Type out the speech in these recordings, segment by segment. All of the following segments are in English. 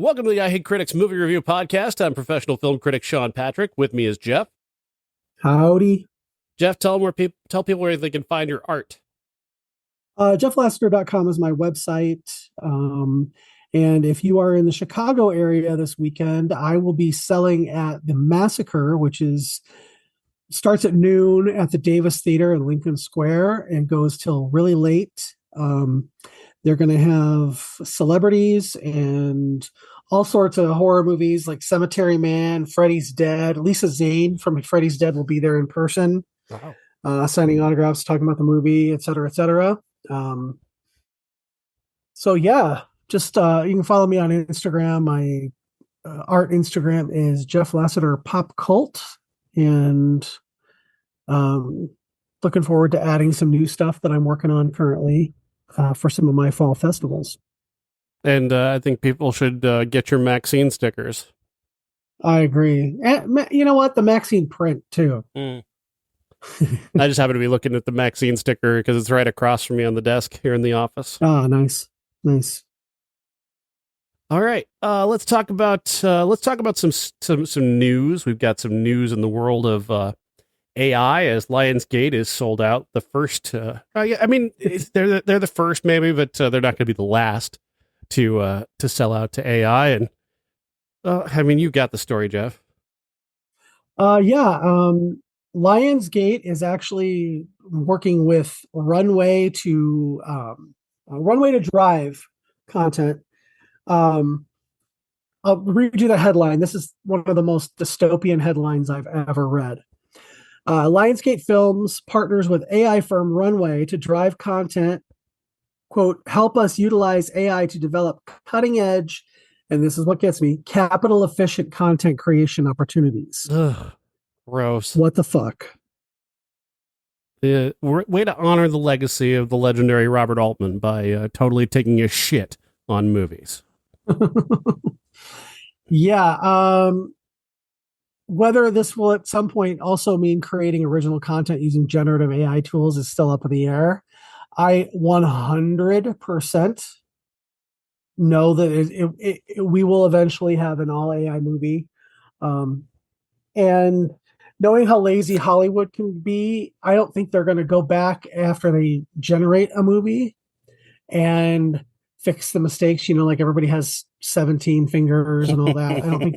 Welcome to the I Hate Critics Movie Review Podcast. I'm professional film critic Sean Patrick. With me is Jeff. Howdy. Jeff, tell people where they can find your art. JeffLassiter.com is my website. And if you are in the Chicago area this weekend, I will be selling at the Massacre, which starts at noon at the Davis Theater in Lincoln Square and goes till really late. They're going to have celebrities and all sorts of horror movies like Cemetery Man, Freddy's Dead. Lisa Zane from Freddy's Dead will be there in person, signing autographs, talking about the movie, et cetera, et cetera. So yeah, just you can follow me on Instagram. My art Instagram is Jeff Lassiter Pop Cult, and looking forward to adding some new stuff that I'm working on currently for some of my fall festivals. And I think people should get your Maxine stickers. I agree. And, you know what? The Maxine print too. I just happen to be looking at the Maxine sticker because it's right across from me on the desk here in the office. Ah, nice. All right, let's talk about some news. We've got some news in the world of AI as Lionsgate is sold out. The first, I mean, they're the first maybe, but they're not going to be the last to sell out to AI. And I mean, you got the story, Jeff. Lionsgate is actually working with Runway to drive content. I'll read you the headline. This is one of the most dystopian headlines I've ever read. Lionsgate Films partners with AI firm Runway to drive content, quote, help us utilize AI to develop cutting edge, and this is what gets me, capital efficient content creation opportunities. Ugh, gross. What the fuck? Way to honor the legacy of the legendary Robert Altman by totally taking a shit on movies. Yeah. Whether this will at some point also mean creating original content using generative AI tools is still up in the air. I 100% know that we will eventually have an all AI movie. And knowing how lazy Hollywood can be, I don't think they're going to go back after they generate a movie and fix the mistakes. You know, like everybody has 17 fingers and all that. I don't think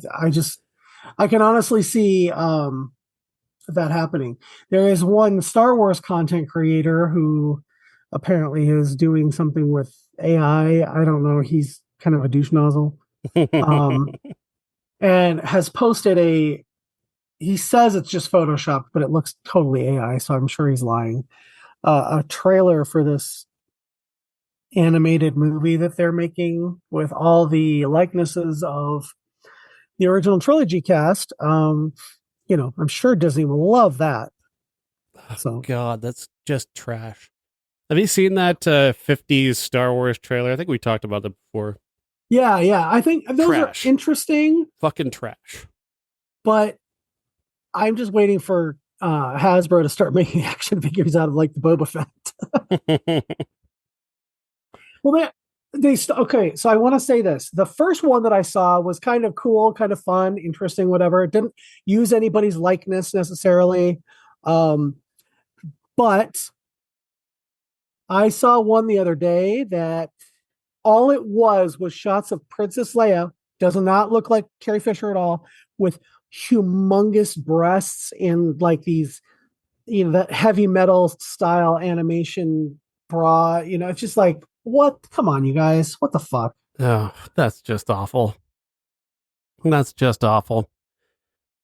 I can honestly see that happening. There is one Star Wars content creator who apparently is doing something with AI. I don't know. He's kind of a douche nozzle. And has posted he says it's just Photoshopped, but it looks totally AI, so I'm sure he's lying. A trailer for this animated movie that they're making with all the likenesses of the original trilogy cast. I'm sure Disney will love that. So, God, that's just trash. Have you seen that 50s Star Wars trailer? I think we talked about that before. Yeah. I think those trash. Are interesting. Fucking trash. But I'm just waiting for Hasbro to start making action figures out of like the Boba Fett. Well, okay, so I want to say this. The first one that I saw was kind of cool, kind of fun, interesting, whatever. It didn't use anybody's likeness necessarily. But I saw one the other day that all it was shots of Princess Leia, does not look like Carrie Fisher at all, with humongous breasts and like these, that heavy metal style animation bra. It's just like, what? Come on, you guys. What the fuck? Oh, that's just awful. That's just awful.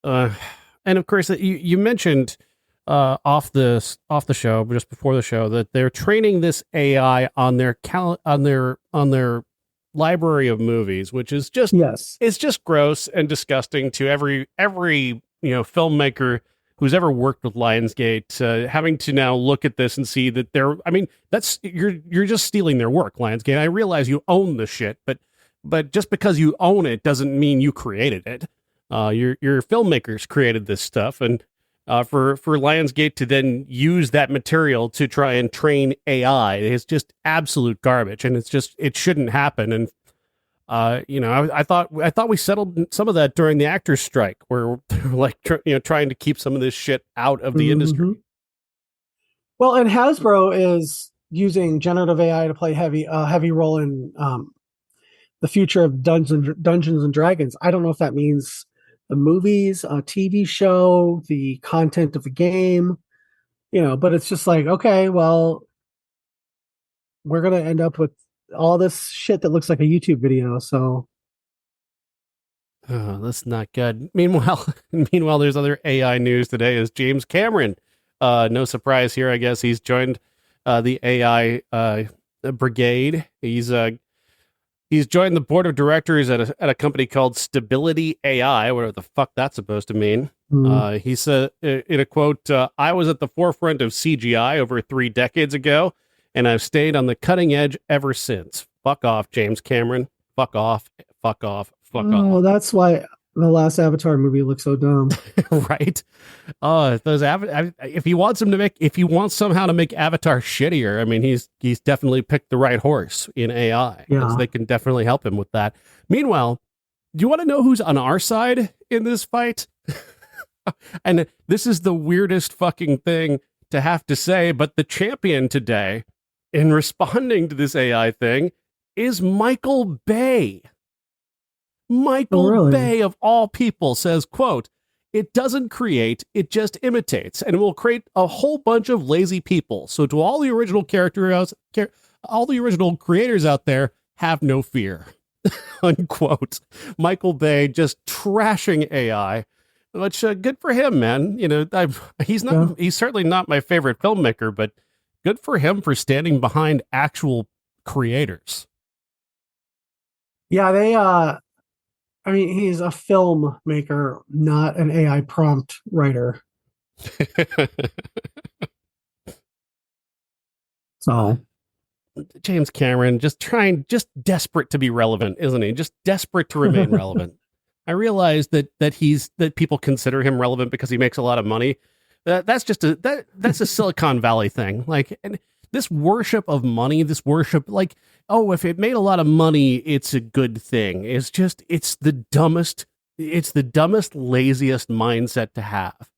And of course, you mentioned off the show, just before the show, that they're training this AI on their library of movies, which is just it's just gross and disgusting to every filmmaker who's ever worked with Lionsgate, having to now look at this and see that you're just stealing their work, Lionsgate. I realize you own the shit, but just because you own it doesn't mean you created it. Your filmmakers created this stuff, and for Lionsgate to then use that material to try and train AI is just absolute garbage, and it shouldn't happen. And I thought we settled some of that during the actors strike, where they're like trying to keep some of this shit out of the industry. Well, and Hasbro is using generative AI to play heavy role in the future of Dungeons and Dragons. I don't know if that means the movies, a TV show, the content of the game, but it's just like, okay, well, we're going to end up with all this shit that looks like a YouTube video. So. Oh, that's not good. Meanwhile, there's other AI news today is James Cameron. No surprise here, I guess. He's joined the AI brigade. He's joined the board of directors at a company called Stability AI, whatever the fuck that's supposed to mean. He said in a quote, "I was at the forefront of CGI over 3 decades ago, and I've stayed on the cutting edge ever since. Fuck off, James Cameron. Fuck off. Fuck off. Fuck off." Oh, that's why the last Avatar movie looks so dumb. Right? If he wants somehow to make Avatar shittier, I mean, he's definitely picked the right horse in AI, because they can definitely help him with that. Meanwhile, do you want to know who's on our side in this fight? And this is the weirdest fucking thing to have to say, but the champion today in responding to this AI thing is Michael Bay. Michael Bay, of all people, says, quote, "It doesn't create, it just imitates, and it will create a whole bunch of lazy people. So to all the original creators out there, have no fear." Unquote. Michael Bay just trashing AI, which good for him, man. He's certainly not my favorite filmmaker, but good for him for standing behind actual creators. Yeah, he's a filmmaker, not an AI prompt writer. So, James Cameron just desperate to be relevant, isn't he? Just desperate to remain relevant. I realize that people consider him relevant because he makes a lot of money. That's a Silicon Valley thing. Like, and this worship of money, this worship, like, oh, if it made a lot of money, it's a good thing. It's the dumbest, laziest mindset to have.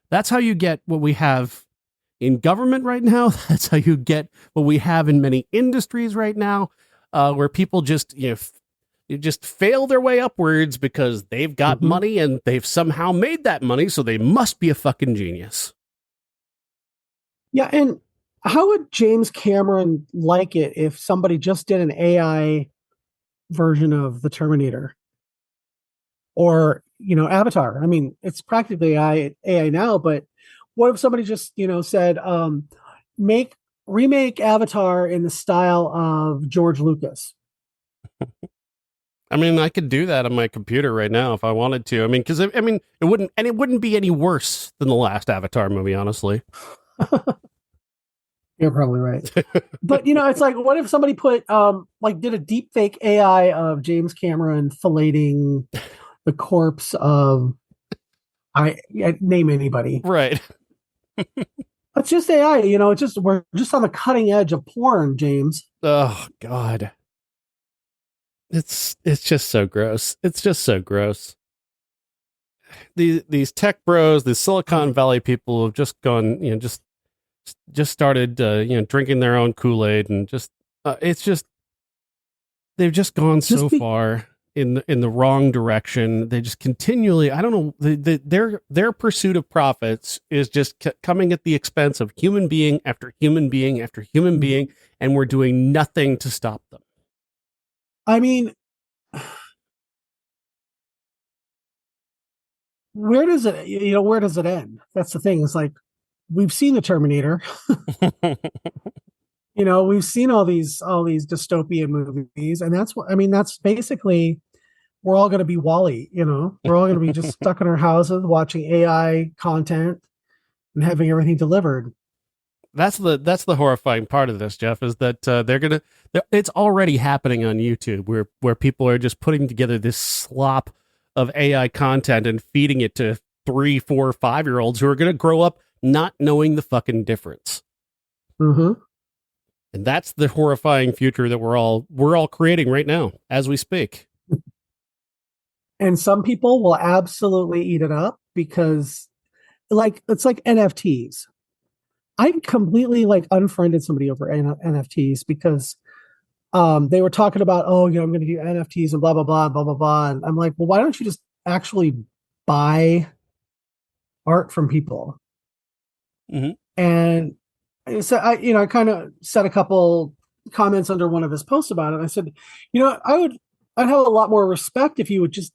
That's how you get what we have in government right now. That's how you get what we have in many industries right now, where people just fail their way upwards because they've got money and they've somehow made that money, so they must be a fucking genius. Yeah, and how would James Cameron like it if somebody just did an AI version of the Terminator? Or, Avatar. I mean, it's practically AI now, but what if somebody just, said, remake Avatar in the style of George Lucas? I mean, I could do that on my computer right now if I wanted to. I mean, because it wouldn't be any worse than the last Avatar movie, honestly. You're probably right. But it's like, what if somebody did a deep fake AI of James Cameron filleting the corpse of name anybody. Right. It's just AI, we're just on the cutting edge of porn, James. Oh God. It's just so gross. It's just so gross. These tech bros, these Silicon Valley people have just gone, just started, drinking their own Kool-Aid, and they've just gone so far in the wrong direction. They just continually, I don't know, their pursuit of profits is just coming at the expense of human being after human being after human being, and we're doing nothing to stop them. I mean, where does it end? That's the thing. It's like, we've seen the Terminator. We've seen all these dystopian movies, and that's basically, we're all going to be Wall-E. We're all going to be just stuck in our houses watching AI content and having everything delivered. That's the horrifying part of this, Jeff, is that it's already happening on YouTube, where people are just putting together this slop of AI content and feeding it to 3, 4, 5-year-olds who are going to grow up not knowing the fucking difference. Mm-hmm. And that's the horrifying future that we're all creating right now as we speak. And some people will absolutely eat it up because like it's like NFTs. I completely like unfriended somebody over NFTs because they were talking about, oh, I'm going to do NFTs and blah blah blah blah blah blah, and I'm like, well, why don't you just actually buy art from people? Mm-hmm. And so I kind of said a couple comments under one of his posts about it. I said, I'd have a lot more respect if you would just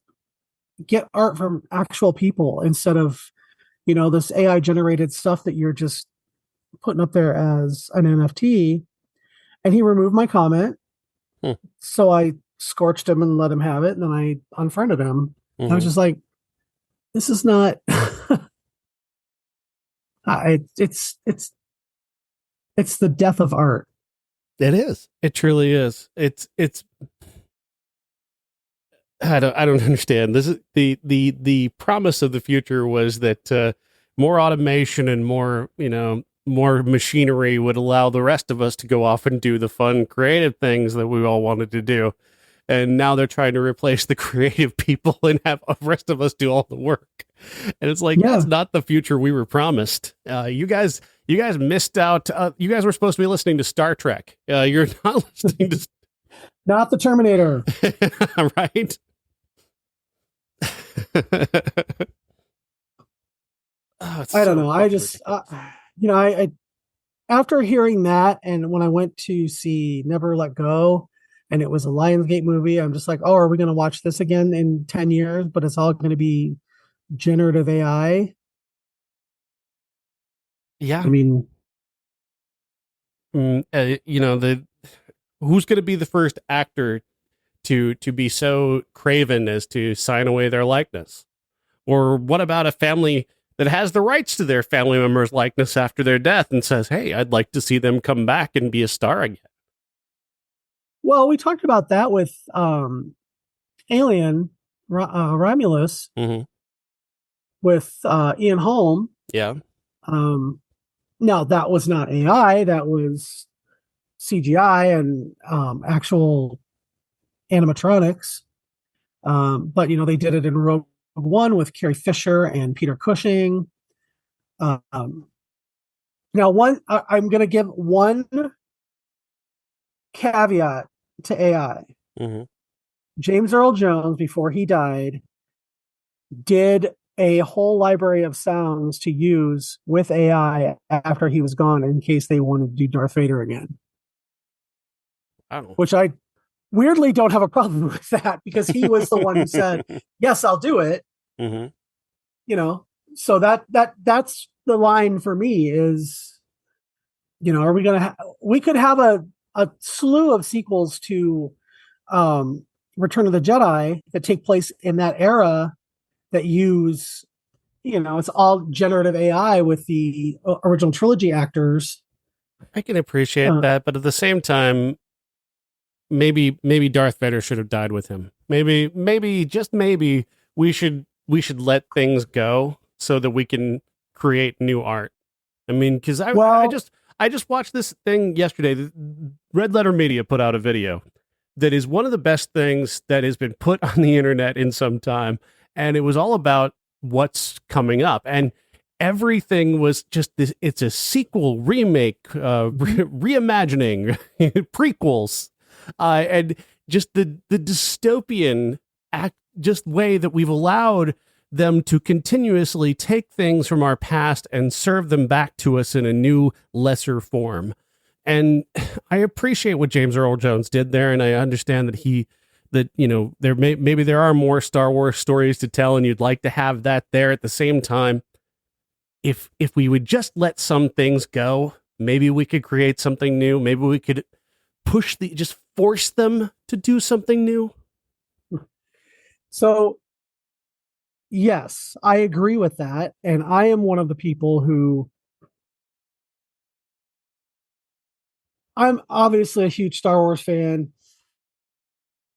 get art from actual people instead of, this AI generated stuff that you're just putting up there as an NFT. And he removed my comment. So I scorched him and let him have it. And then I unfriended him. I was just like, this is not, it's the death of art. It is. It truly is. It's I don't understand. This is the promise of the future was that more automation and more machinery would allow the rest of us to go off and do the fun creative things that we all wanted to do. And now they're trying to replace the creative people and have the rest of us do all the work. And it's like, that's not the future we were promised. You guys missed out. You guys were supposed to be listening to Star Trek. You're not listening to not the Terminator. Right? I don't know. I just, I after hearing that, and when I went to see Never Let Go, and it was a Lionsgate movie, I'm just like, oh, are we going to watch this again in 10 years? But it's all going to be generative AI. Yeah. I mean, who's going to be the first actor to be so craven as to sign away their likeness? Or what about a family that has the rights to their family member's likeness after their death and says, hey, I'd like to see them come back and be a star again? Well, we talked about that with Alien, Romulus, with Ian Holm. Yeah. Now, that was not AI. That was CGI and actual animatronics. But, they did it in Rogue One with Carrie Fisher and Peter Cushing. Now, I'm going to give one caveat to AI. James Earl Jones, before he died, did a whole library of sounds to use with AI after he was gone in case they wanted to do Darth Vader again. Which I weirdly don't have a problem with that because he was the one who said, yes, I'll do it. So that's the line for me is, are we going to we could have a slew of sequels to Return of the Jedi that take place in that era that use, it's all generative AI with the original trilogy actors. I can appreciate that, but at the same time, maybe Darth Vader should have died with him. Maybe just maybe we should let things go so that we can create new art. I mean, because I just watched this thing yesterday. Red Letter Media put out a video that is one of the best things that has been put on the internet in some time. And it was all about what's coming up. And everything was just this. It's a sequel, remake, reimagining, prequels, and just the dystopian just way that we've allowed them to continuously take things from our past and serve them back to us in a new, lesser form. And I appreciate what James Earl Jones did there, and I understand that maybe there are more Star Wars stories to tell, and you'd like to have that there. At the same time, if we would just let some things go, maybe we could create something new. Maybe we could just force them to do something new. So, yes, I agree with that. And I am one of the people who I'm obviously a huge Star Wars fan.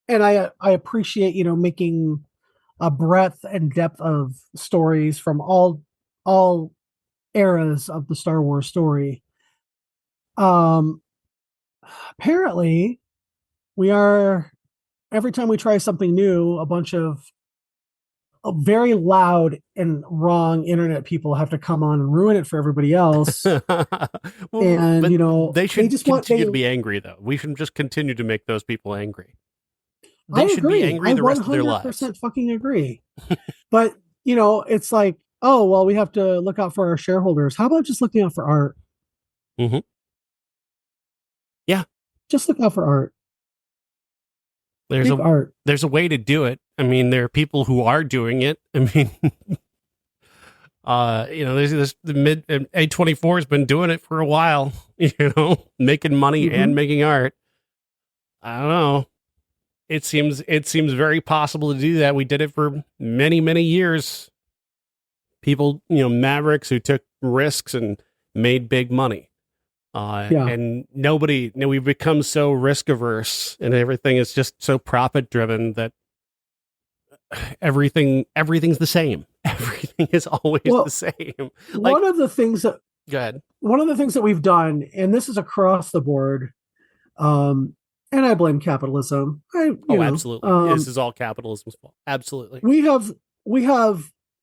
And I appreciate, making a breadth and depth of stories from all eras of the Star Wars story. Apparently, we are every time we try something new, a bunch of very loud and wrong internet people have to come on and ruin it for everybody else. Well, And but they should just continue to be angry, though. We should just continue to make those people angry. I They should be agree. angry I the rest of their lives. 100% fucking agree. But it's like, oh well, we have to look out for our shareholders. How about just looking out for art? Mm-hmm. Yeah, just look out for art. There's a way to do it. I mean, there are people who are doing it. I mean, there's this the mid A24 has been doing it for a while. Making money and making art. I don't know. It seems very possible to do that. We did it for many, many years. People, mavericks who took risks and made big money. And we've become so risk averse and everything is just so profit driven that everything's the same. Everything is always the same. One of the things that we've done, and this is across the board, and I blame capitalism. Absolutely. This is all capitalism's fault. Absolutely.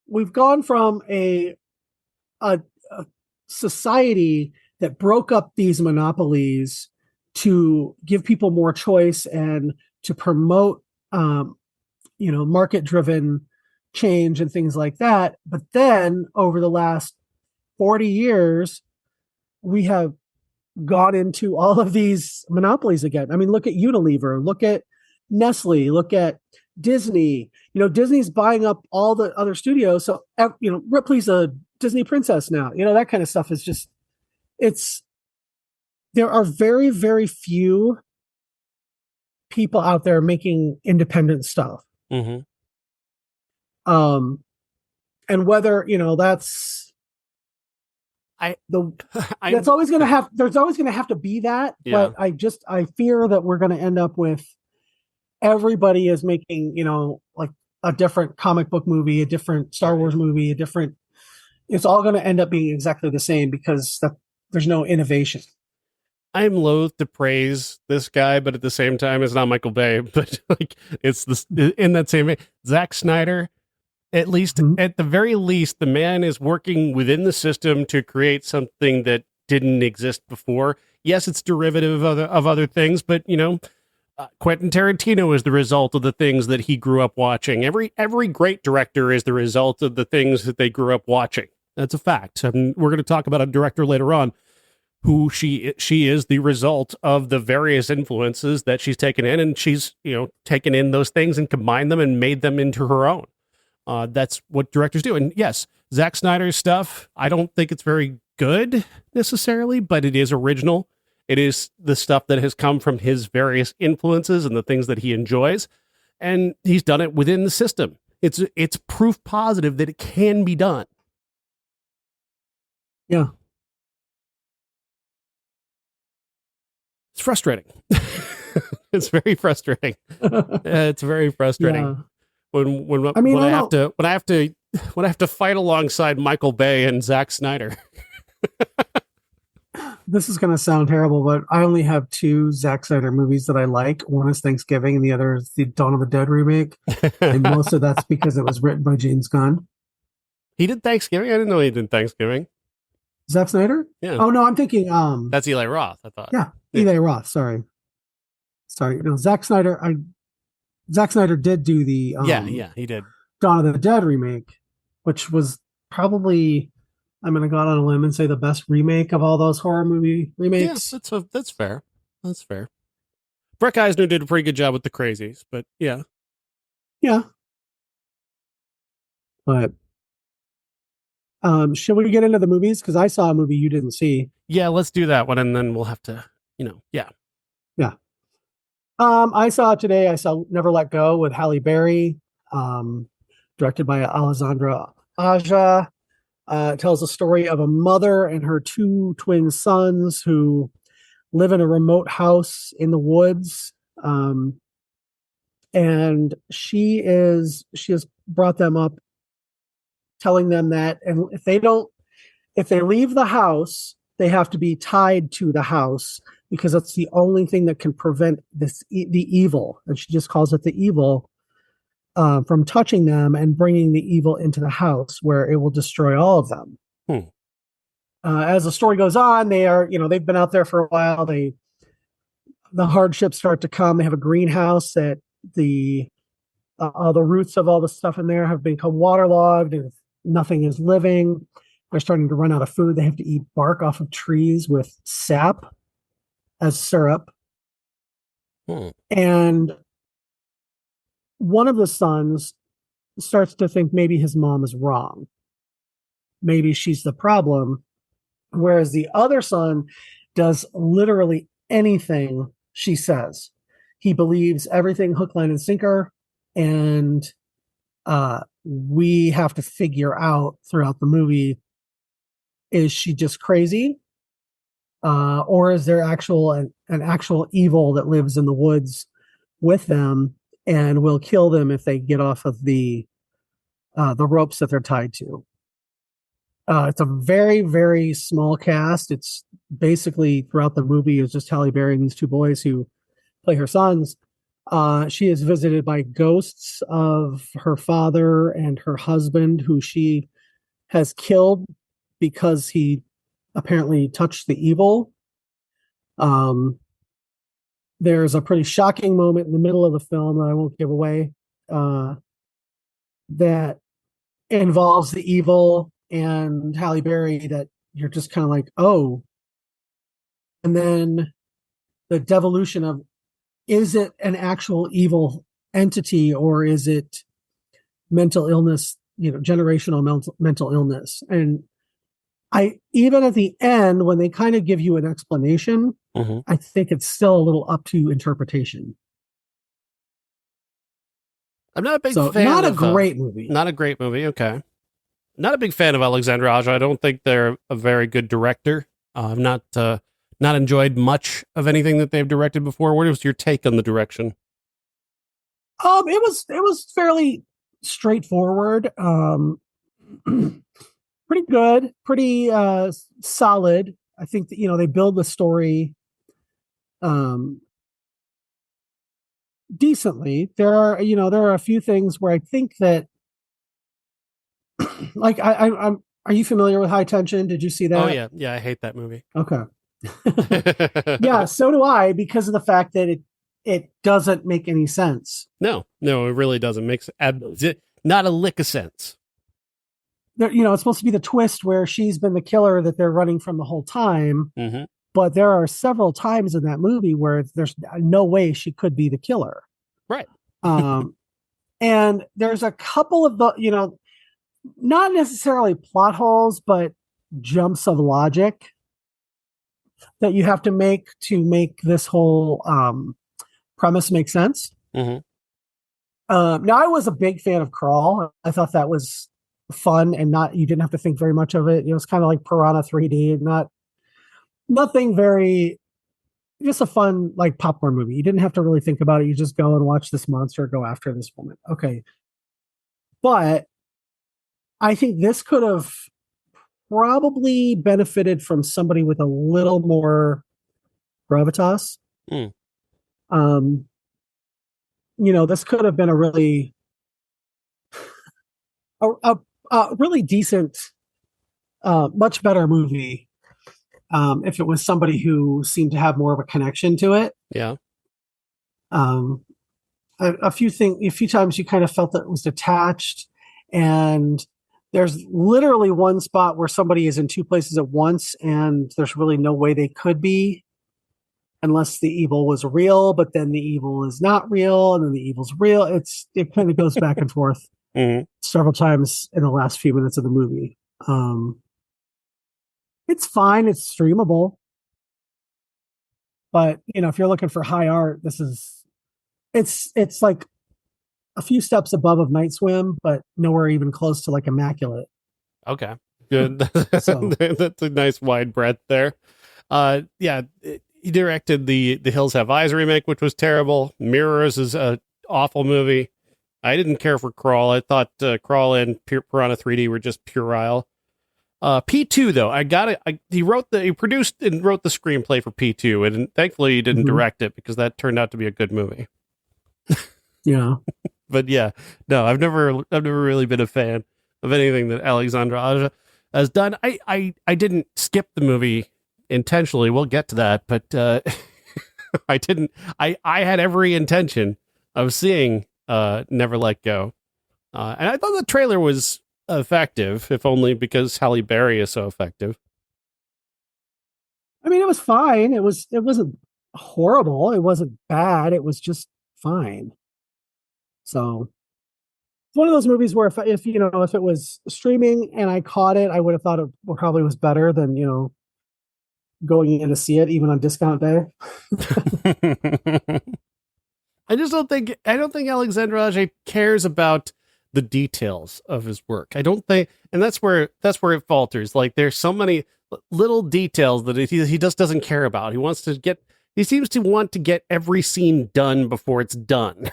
We've gone from a society that broke up these monopolies to give people more choice and to promote, market-driven change and things like that. But then over the last 40 years, we have gone into all of these monopolies again. I mean, look at Unilever, look at Nestle, look at Disney. Disney's buying up all the other studios. So, Ripley's a Disney princess now. That kind of stuff is just, there are very, very few people out there making independent stuff. Mm-hmm. And whether, that's that's always going to have, there's always going to have to be that. Yeah. But I fear that we're going to end up with everybody is making, like a different comic book movie, a different Star Wars movie, it's all going to end up being exactly the same because there's no innovation. I'm loath to praise this guy, but at the same time, it's not Michael Bay. But it's this in that same way. Zack Snyder, at least at the very least, the man is working within the system to create something that didn't exist before. Yes, it's derivative of other things, but Quentin Tarantino is the result of the things that he grew up watching. Every great director is the result of the things that they grew up watching. That's a fact. We're going to talk about a director later on who she is the result of the various influences that she's taken in, and she's taken in those things and combined them and made them into her own. That's what directors do. And yes, Zack Snyder's stuff, I don't think it's very good necessarily, but it is original. It is the stuff that has come from his various influences and the things that he enjoys, and he's done it within the system. It's proof positive that it can be done. Yeah. It's frustrating. It's very frustrating. It's very frustrating. Yeah. When I have to fight alongside Michael Bay and Zack Snyder. This is going to sound terrible, but I only have two Zack Snyder movies that I like. One is Thanksgiving, and the other is the Dawn of the Dead remake. And most of that's because it was written by James Gunn. He did Thanksgiving? I didn't know he did Thanksgiving. Zack Snyder? Yeah. Oh no, I'm thinking that's Eli Roth, I thought. Yeah. Eli Roth, sorry. No, Zack Snyder did do the he did. Dawn of the Dead remake, which was probably, I'm going to go out on a limb and say, the best remake of all those horror movie remakes. Yeah, that's fair. That's fair. Breck Eisner did a pretty good job with The Crazies, but yeah. Yeah. But should we get into the movies? Because I saw a movie you didn't see. Yeah, let's do that one, and then we'll have to, yeah. Yeah. I saw Never Let Go with Halle Berry, directed by Alessandra Aja. It tells a story of a mother and her two twin sons who live in a remote house in the woods. And she has brought them up, telling them that, and if they leave the house, they have to be tied to the house. because that's the only thing that can prevent the evil, and she just calls it the evil, from touching them and bringing the evil into the house where it will destroy all of them. As the story goes on, they've been out there for a while. The hardships start to come. They have a greenhouse that the roots of all the stuff in there have become waterlogged, and nothing is living. They're starting to run out of food. They have to eat bark off of trees with sap as syrup. And one of the sons starts to think maybe his mom is wrong. Maybe she's the problem. Whereas the other son does literally anything she says. He believes everything hook, line, and sinker. And we have to figure out throughout the movie, is she just crazy? Or is there an actual evil that lives in the woods with them and will kill them if they get off of the ropes that they're tied to? It's a very, very small cast. It's basically throughout the movie is just Halle Berry and these two boys who play her sons. She is visited by ghosts of her father and her husband, who she has killed because he apparently touched the evil. There's a pretty shocking moment in the middle of the film that I won't give away, that involves the evil and Halle Berry, that you're just kind of like, oh. And then the devolution of, is it an actual evil entity, or is it mental illness, generational mental illness? And even at the end, when they kind of give you an explanation, I think it's still a little up to interpretation. I'm not a big fan. Not a great movie. Not a great movie. Okay. Not a big fan of Alexandre Aja. I don't think they're a very good director. I've not enjoyed much of anything that they've directed before. What was your take on the direction? It was fairly straightforward. Pretty good, pretty solid. I think that, they build the story decently. There are a few things where I think that, like, I'm. Are you familiar with High Tension? Did you see that? Oh yeah, I hate that movie. Okay. Yeah, so do I, because of the fact that it doesn't make any sense. No, it really doesn't make not a lick of sense. It's supposed to be the twist where she's been the killer that they're running from the whole time. But there are several times in that movie where there's no way she could be the killer. Right. And there's a couple of not necessarily plot holes, but jumps of logic that you have to make this whole premise make sense. Now, I was a big fan of Crawl. I thought that was fun, and you didn't have to think very much of it. It was kind of like Piranha 3D, nothing very, just a fun, like, popcorn movie. You didn't have to really think about it. You just go and watch this monster go after this woman. Okay. But I think this could have probably benefited from somebody with a little more gravitas. This could have been a really really decent, much better movie if it was somebody who seemed to have more of a connection to it. Yeah. A few times you kind of felt that it was detached, and there's literally one spot where somebody is in two places at once, and there's really no way they could be unless the evil was real, but then the evil is not real, and then the evil's real. It kind of goes back and forth several times in the last few minutes of the movie. It's fine. It's streamable. But, if you're looking for high art, it's like a few steps above of Night Swim, but nowhere even close to like Immaculate. Okay, good. That's a nice wide breadth there. He directed the Hills Have Eyes remake, which was terrible. Mirrors is a awful movie. I didn't care for Crawl. I thought Crawl and Piranha 3D were just puerile. P2 though, I got it. He produced and wrote the screenplay for P2, and thankfully he didn't direct it because that turned out to be a good movie. Yeah. But yeah, no, I've never really been a fan of anything that Alexandre Aja has done. I didn't skip the movie intentionally. We'll get to that, but I didn't. I had every intention of seeing Never Let Go, and I thought the trailer was effective, if only because Halle Berry is so effective. I mean, it was fine. It wasn't horrible. It wasn't bad. It was just fine. So it's one of those movies where if it was streaming and I caught it, I would have thought it probably was better than, going in to see it even on discount day. I don't think Alexandre Aja cares about the details of his work. I don't think, and that's where it falters. Like there's so many little details that he just doesn't care about. He seems to want to get every scene done before it's done.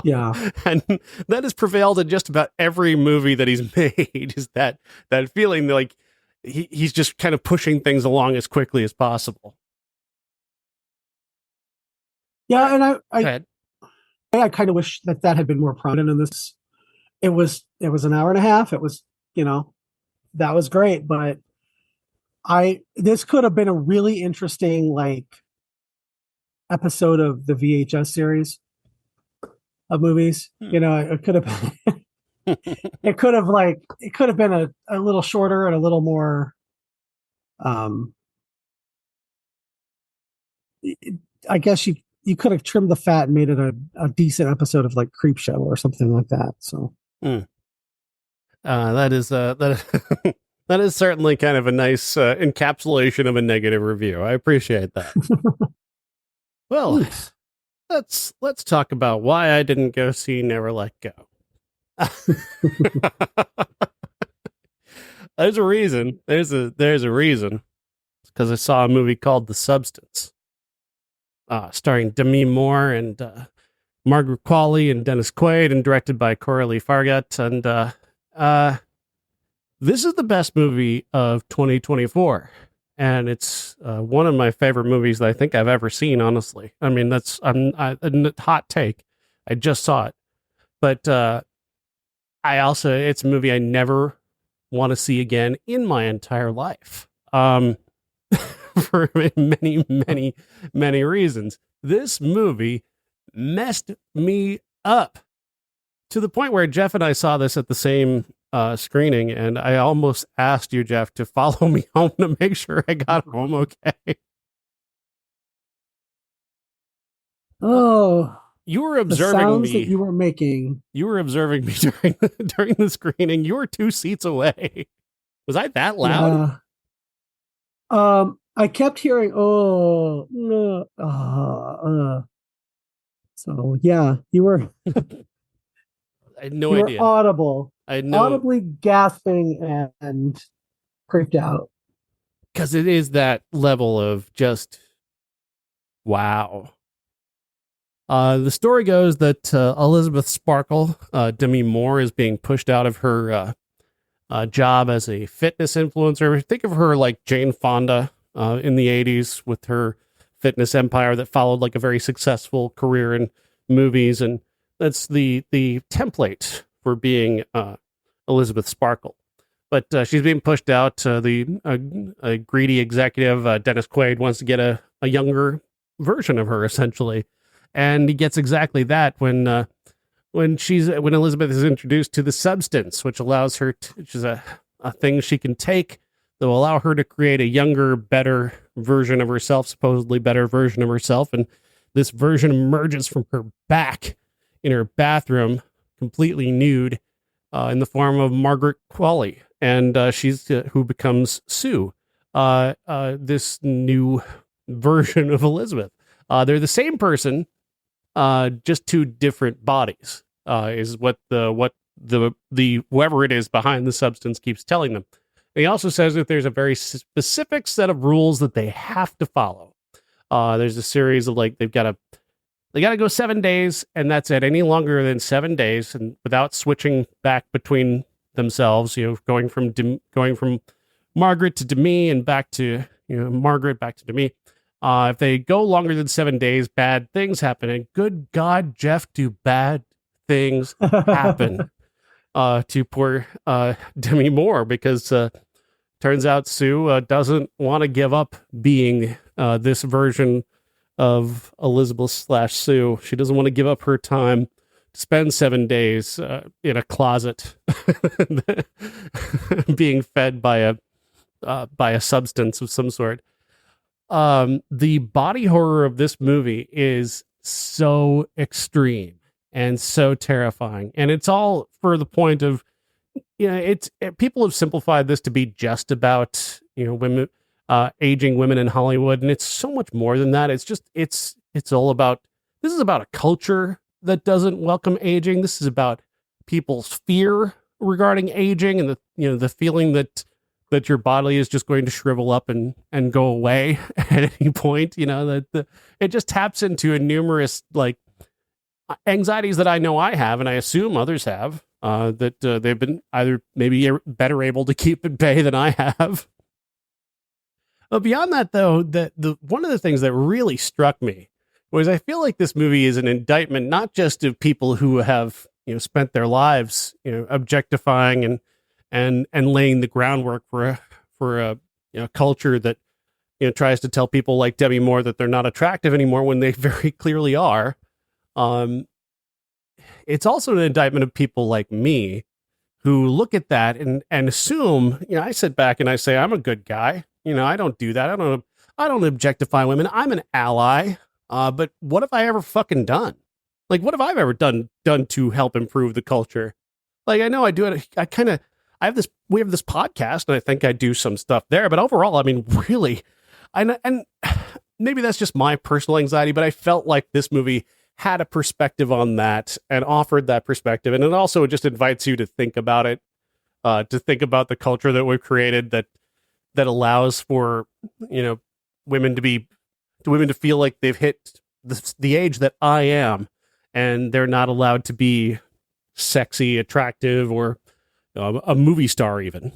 Yeah. And that has prevailed in just about every movie that he's made, is that feeling like he's just kind of pushing things along as quickly as possible. Yeah, and I kind of wish that had been more prominent in this. It was an hour and a half. It was, that was great, but this could have been a really interesting episode of the VHS series of movies. It could have it could have been a little shorter and a little more I guess you could have trimmed the fat and made it a decent episode of Creep Show or something like that. So that is that is certainly kind of a nice encapsulation of a negative review. I appreciate that. Well, let's talk about why I didn't go see Never Let Go. There's a reason. There's a reason. It's because I saw a movie called The Substance, starring Demi Moore and Margaret Qualley and Dennis Quaid, and directed by Coralie Fargeat. And this is the best movie of 2024. And it's one of my favorite movies that I think I've ever seen, honestly. I mean, that's a hot take. I just saw it. But it's a movie I never want to see again in my entire life. For many, many, many reasons. This movie messed me up to the point where Jeff and I saw this at the same screening, and I almost asked you, Jeff, to follow me home to make sure I got home okay. Oh, you were observing the sounds me. That you were making. You were observing me during the screening. You were 2 seats away. Was I that loud? Yeah. I kept hearing, so yeah, you were. I had no idea. Audible. I had audibly gasping and creeped out. Because it is that level of just wow. The story goes that Elisabeth Sparkle, Demi Moore, is being pushed out of her job as a fitness influencer. Think of her like Jane Fonda in the 80s with her fitness empire that followed a very successful career in movies. And that's the template for being Elisabeth Sparkle. But she's being pushed out. A greedy executive, Dennis Quaid, wants to get a younger version of her, essentially. And he gets exactly that when Elisabeth is introduced to the substance, which allows her which is a thing she can take that will allow her to create a younger, better version of herself, supposedly better version of herself. And this version emerges from her back in her bathroom, completely nude, in the form of Margaret Qualley. And she's who becomes Sue, this new version of Elisabeth. They're the same person, just 2 different bodies, is what the whoever it is behind the substance keeps telling them. And he also says that there's a very specific set of rules that they have to follow. There's a series of they got to go 7 days, and that's it. Any longer than 7 days, and without switching back between themselves, going from Margaret to Demi and back to, Margaret back to Demi. If they go longer than 7 days, bad things happen. And good God, Jeff, do bad things happen to poor Demi Moore, because turns out Sue doesn't want to give up being this version of Elizabeth/Sue. She doesn't want to give up her time to spend 7 days in a closet being fed by a substance of some sort. The body horror of this movie is so extreme and so terrifying, and it's all for the point of, people have simplified this to be just about, women, aging women in Hollywood, and it's so much more than that. It's all about, this is about a culture that doesn't welcome aging. This is about people's fear regarding aging, and the feeling that your body is just going to shrivel up and go away at any point. It just taps into a numerous anxieties that I know I have, and I assume others have, that they've been either maybe better able to keep at bay than I have. But beyond that, though, the one of the things that really struck me was, I feel like this movie is an indictment not just of people who have spent their lives objectifying and laying the groundwork for a culture that tries to tell people like Demi Moore that they're not attractive anymore when they very clearly are. It's also an indictment of people like me who look at that and assume, I sit back and I say, I'm a good guy. I don't do that. I don't objectify women. I'm an ally. But what have I ever fucking done? What have I ever done to help improve the culture? I know I do it. We have this podcast, and I think I do some stuff there, but overall, I mean, really, and maybe that's just my personal anxiety, but I felt like this movie had a perspective on that and offered that perspective. And it also just invites you to think about it, to think about the culture that we've created that allows for, women to feel like they've hit the age that I am, and they're not allowed to be sexy, attractive, or a movie star even.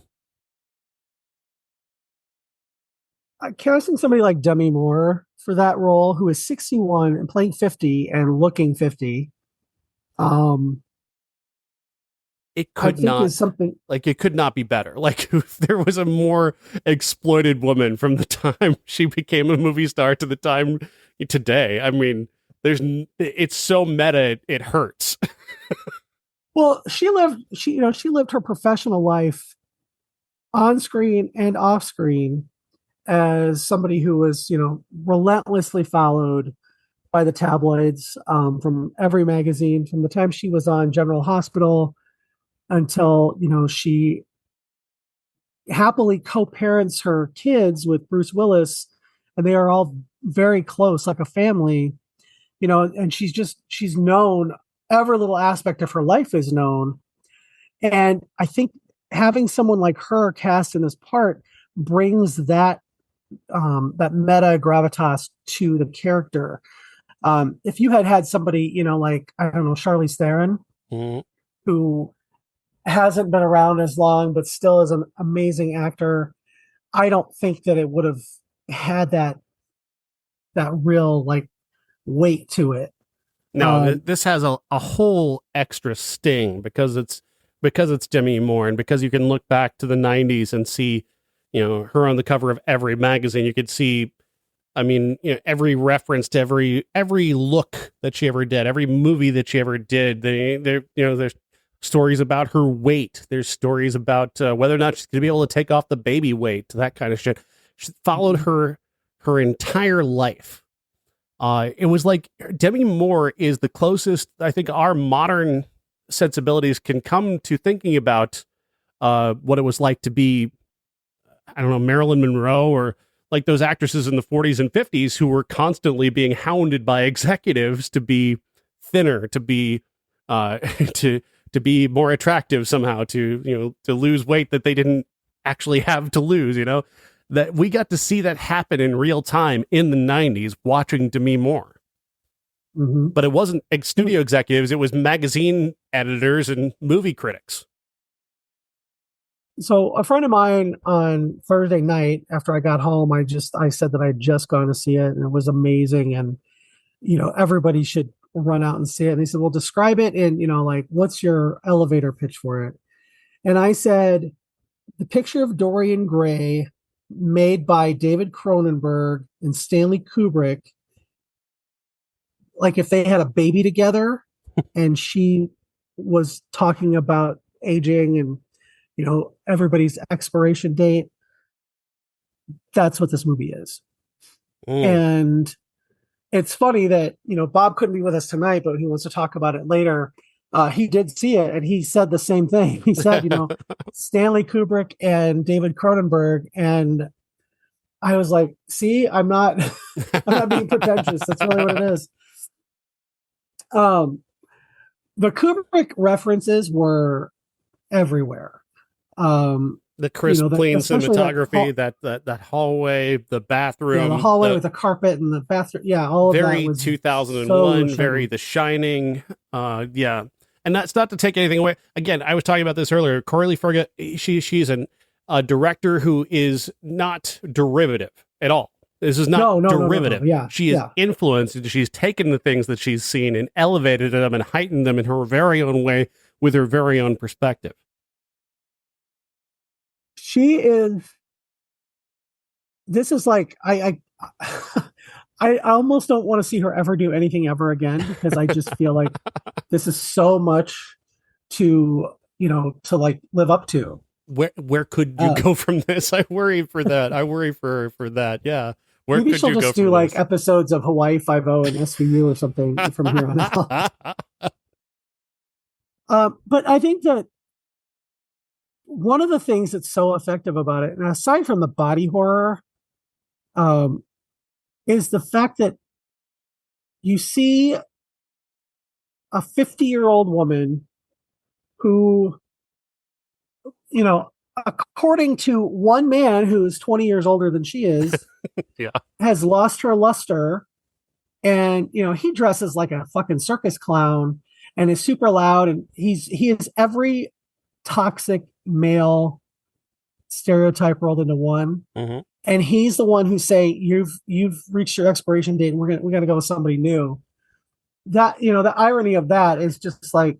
Casting somebody like Demi Moore for that role, who is 61 and playing 50 and looking 50, it could not something it could not be better. If there was a more exploited woman from the time she became a movie star to the time today, I mean, it's so meta it hurts. Well, she lived her professional life on screen and off screen as somebody who was, relentlessly followed by the tabloids, from every magazine, from the time she was on General Hospital until, she happily co-parents her kids with Bruce Willis, and they are all very close, like a family, and she's known. Every little aspect of her life is known. And I think having someone like her cast in this part brings that meta gravitas to the character. If you had somebody, like, I don't know, Charlize Theron, who hasn't been around as long, but still is an amazing actor, I don't think that it would have had that real weight to it. No, this has a whole extra sting because it's Demi Moore, and because you can look back to the 90s and see, her on the cover of every magazine. You could see, I mean, every reference to every look that she ever did, every movie that she ever did. There's stories about her weight. There's stories about whether or not she's going to be able to take off the baby weight, that kind of shit. She followed her entire life. It was like Demi Moore is the closest I think our modern sensibilities can come to thinking about what it was like to be, I don't know, Marilyn Monroe, or like those actresses in the 40s and 50s who were constantly being hounded by executives to be thinner, to be to be more attractive somehow, to lose weight that they didn't actually have to lose, that we got to see that happen in real time in the 90s watching Demi Moore. Mm-hmm. But it wasn't studio executives, it was magazine editors and movie critics. So a friend of mine on Thursday night after I got home, I said that I'd just gone to see it and it was amazing, and everybody should run out and see it. And he said, "Well, describe it, and like, what's your elevator pitch for it?" And I said, "The picture of Dorian Gray, made by David Cronenberg and Stanley Kubrick, like if they had a baby together, and she was talking about aging and everybody's expiration date. That's what this movie is." And it's funny that Bob couldn't be with us tonight, but he wants to talk about it later. He did see it, and he said the same thing. He said, Stanley Kubrick and David Cronenberg, and I was like, "See, I'm not being pretentious. That's really what it is." The Kubrick references were everywhere. The crisp, clean cinematography, that hallway, the bathroom, the hallway with the carpet and the bathroom, all of very that was 2001, very The Shining, and that's not to take anything away. Again, I was talking about this earlier. Coralie Fargeat, she's a director who is not derivative at all. This is not derivative. No. Yeah, she is influenced. She's taken the things that she's seen and elevated them and heightened them in her very own way with her very own perspective. She is. This is like I almost don't want to see her ever do anything ever again, because I just feel like this is so much to like live up to. Where could you go from this? I worry for that. I worry for that. Yeah. Where maybe could she'll you just go do like this? episodes of Hawaii Five-0 and SVU or something from here on out. But I think that one of the things that's so effective about it, and aside from the body horror, is the fact that you see a 50-year-old woman who, according to one man who's 20 years older than she is, has lost her luster. And, he dresses like a fucking circus clown and is super loud. And he is every toxic male stereotype rolled into one. Mm-hmm. And he's the one who's saying, you've reached your expiration date and we're going to go with somebody new. That, the irony of that is just like,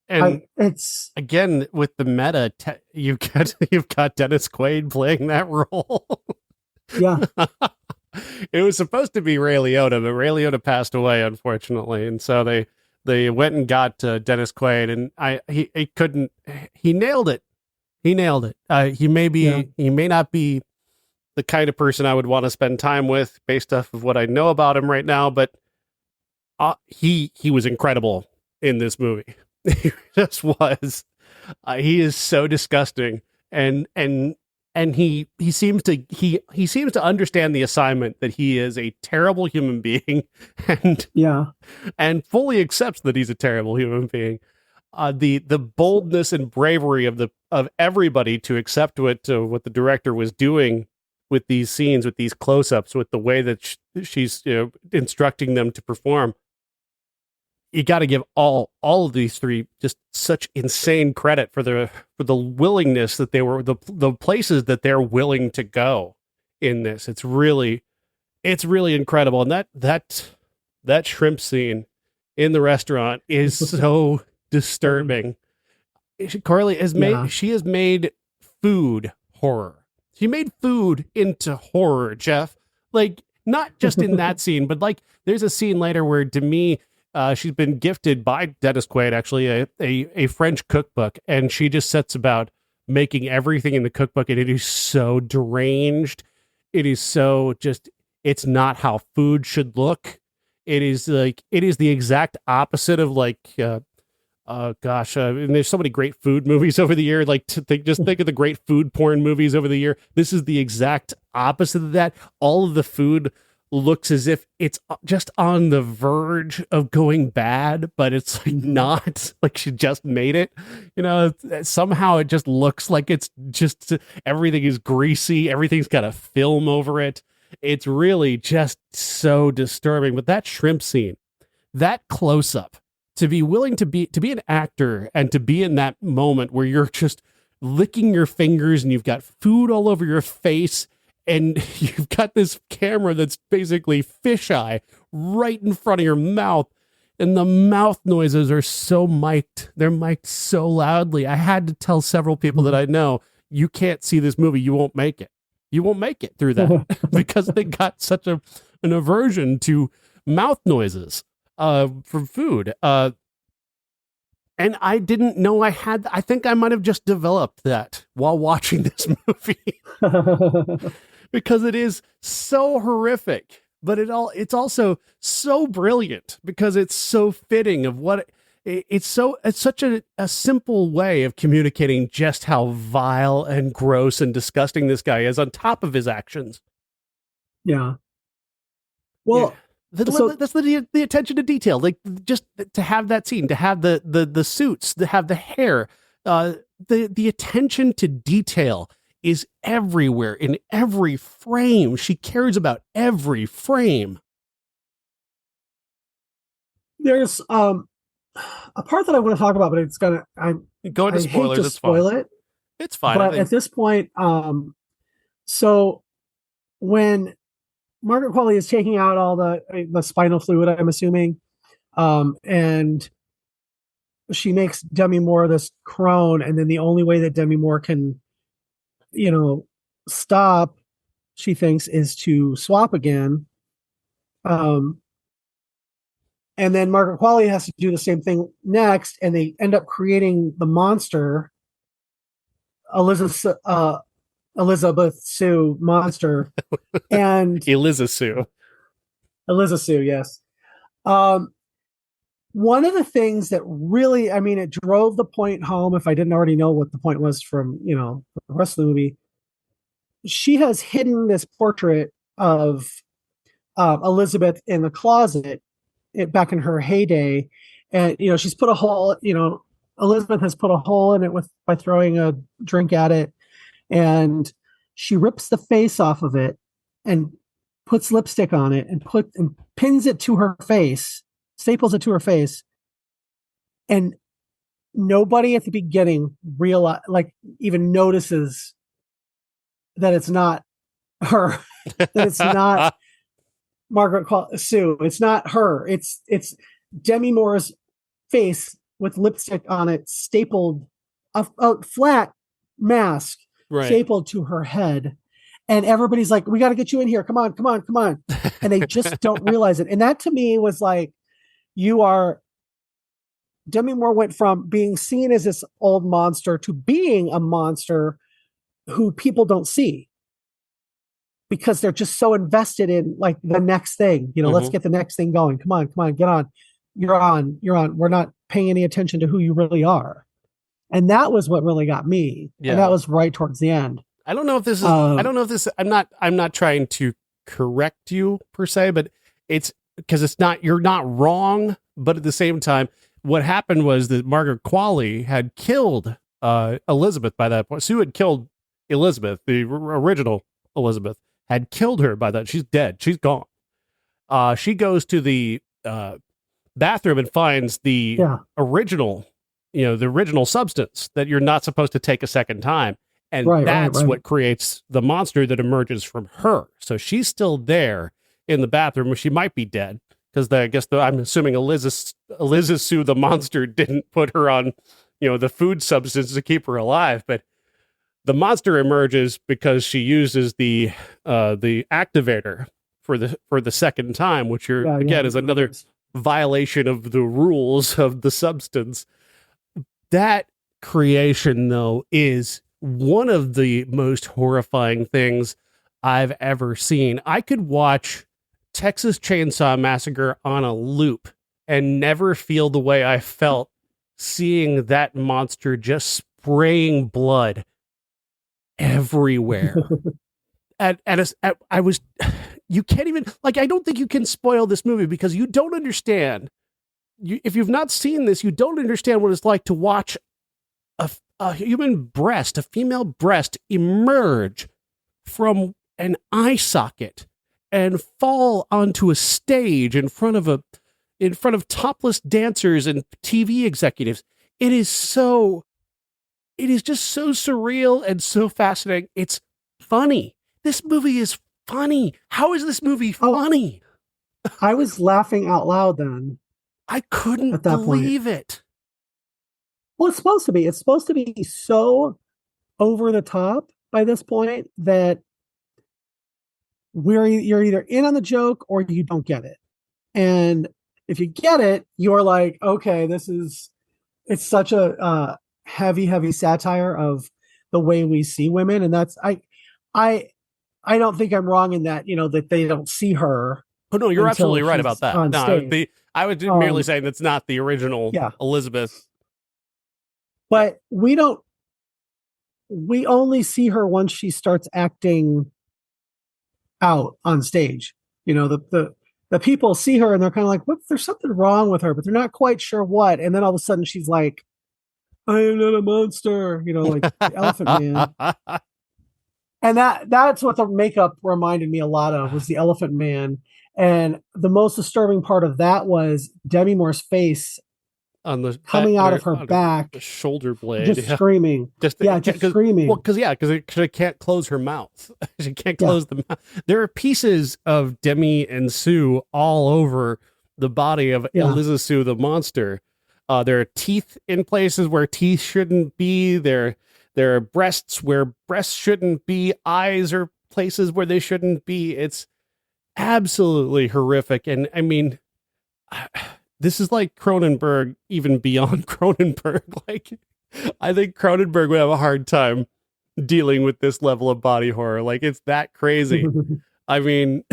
and it's again with the meta, you've got Dennis Quaid playing that role. Yeah. It was supposed to be Ray Liotta, but Ray Liotta passed away, unfortunately, and so they went and got Dennis Quaid, and he nailed it. He nailed it. He may not be the kind of person I would want to spend time with based off of what I know about him right now, but he was incredible in this movie. He just was. He is so disgusting, and he seems to understand the assignment that he is a terrible human being, and fully accepts that he's a terrible human being. The boldness and bravery of everybody to accept what the director was doing with these scenes, with these close-ups, with the way that she's instructing them to perform. You got to give all of these three just such insane credit for the willingness that they were, the places that they're willing to go in this. It's really incredible. And that shrimp scene in the restaurant is so disturbing. Coralie has made food horror. She made food into horror, Jeff. Like, not just in that scene, but like there's a scene later where Demi, she's been gifted by Dennis Quaid, actually, a French cookbook, and she just sets about making everything in the cookbook, and it is so deranged. It is so just, it's not how food should look. It is the exact opposite of like, and there's so many great food movies over the year. Like, just think of the great food porn movies over the year. This is the exact opposite of that. All of the food looks as if it's just on the verge of going bad, but it's like not, like she just made it. Somehow it just looks like it's just, everything is greasy. Everything's got a film over it. It's really just so disturbing. But that shrimp scene, that close up, to be willing to be an actor and to be in that moment where you're just licking your fingers and you've got food all over your face and you've got this camera that's basically fisheye right in front of your mouth. And the mouth noises are so mic'd. They're mic'd so loudly. I had to tell several people that I know, you can't see this movie. You won't make it. You won't make it through that because they got such an aversion to mouth noises from food. And I didn't know I think I might have just developed that while watching this movie because it is so horrific. But it's also so brilliant because it's so fitting of what it's such a simple way of communicating just how vile and gross and disgusting this guy is on top of his actions. Yeah. Well, that's the attention to detail, like just to have that scene, to have the suits, to have the hair, the attention to detail is everywhere in every frame. She cares about every frame. There's a part that I want to talk about, but it's gonna go into spoilers. Hate to spoil it. It's fine. But at this point, so when Margaret Qualley is taking out all the spinal fluid, I'm assuming, and she makes Demi Moore this crone, and then the only way that Demi Moore can stop, she thinks, is to swap again. And then Margaret Qualley has to do the same thing next, and they end up creating the monster, Elisabeth Sue monster, and Elisabeth Sue, yes. One of the things that really, it drove the point home, if I didn't already know what the point was from, the rest of the movie, she has hidden this portrait of Elisabeth in the closet back in her heyday. And, she's put a hole, Elisabeth has put a hole in it by throwing a drink at it. And she rips the face off of it and puts lipstick on it and pins it to her face. Staples it to her face, and nobody at the beginning even notices that it's not her, that it's not Margaret Sue. It's not her. It's Demi Moore's face with lipstick on it, stapled, a flat mask stapled to her head. And everybody's like, "We got to get you in here. Come on, come on, come on!" And they just don't realize it. And that to me was like, Demi Moore went from being seen as this old monster to being a monster who people don't see because they're just so invested in like the next thing, let's get the next thing going. Come on, get on. You're on. We're not paying any attention to who you really are. And that was what really got me. Yeah. And that was right towards the end. I don't know if this is, I'm not trying to correct you per se, but it's, because you're not wrong, but at the same time, what happened was that Margaret Qualley had killed Elisabeth by that point. Sue had killed Elisabeth, the original Elisabeth, had killed her by that. She's dead. She's gone. She goes to the bathroom and finds the original, the original substance that you're not supposed to take a second time. And that's what creates the monster that emerges from her. So she's still there in the bathroom. She might be dead because I'm assuming Elisabeth Sue, the monster, didn't put her on, the food substance to keep her alive. But the monster emerges because she uses the activator for the second time, which is another violation of the rules of the substance. That creation, though, is one of the most horrifying things I've ever seen. I could watch Texas Chainsaw Massacre on a loop and never feel the way I felt seeing that monster just spraying blood everywhere. You can't even, I don't think you can spoil this movie because you don't understand. If you've not seen this, you don't understand what it's like to watch a human breast, a female breast, emerge from an eye socket and fall onto a stage in front of topless dancers and TV executives. It is so it is just so surreal and so fascinating. It's funny. This movie is funny. How is this movie funny? I was laughing out loud then. I couldn't believe it. Well, it's supposed to be. It's supposed to be so over the top by this point that you're either in on the joke or you don't get it. And if you get it, you're like, okay, it's such a heavy satire of the way we see women. And that's, I don't think I'm wrong in that, that they don't see her. Oh no, you're absolutely right about that. No, I was merely saying that's not the original Elisabeth. But we only see her once she starts acting out on stage. The people see her and they're kind of like, what? There's something wrong with her, but they're not quite sure what. And then all of a sudden she's like, I am not a monster, like the Elephant Man. And that's what the makeup reminded me a lot of, was the Elephant Man. And the most disturbing part of that was Demi Moore's face on the coming out of her back, the shoulder blade, just screaming, just screaming. Well, because she can't close her mouth. She can't close the mouth. There are pieces of Demi and Sue all over the body of Elisabeth Sue the monster. There are teeth in places where teeth shouldn't be. There are breasts where breasts shouldn't be. Eyes are places where they shouldn't be. It's absolutely horrific. And I mean, this is like Cronenberg, even beyond Cronenberg. Like, I think Cronenberg would have a hard time dealing with this level of body horror. Like, it's that crazy. I mean,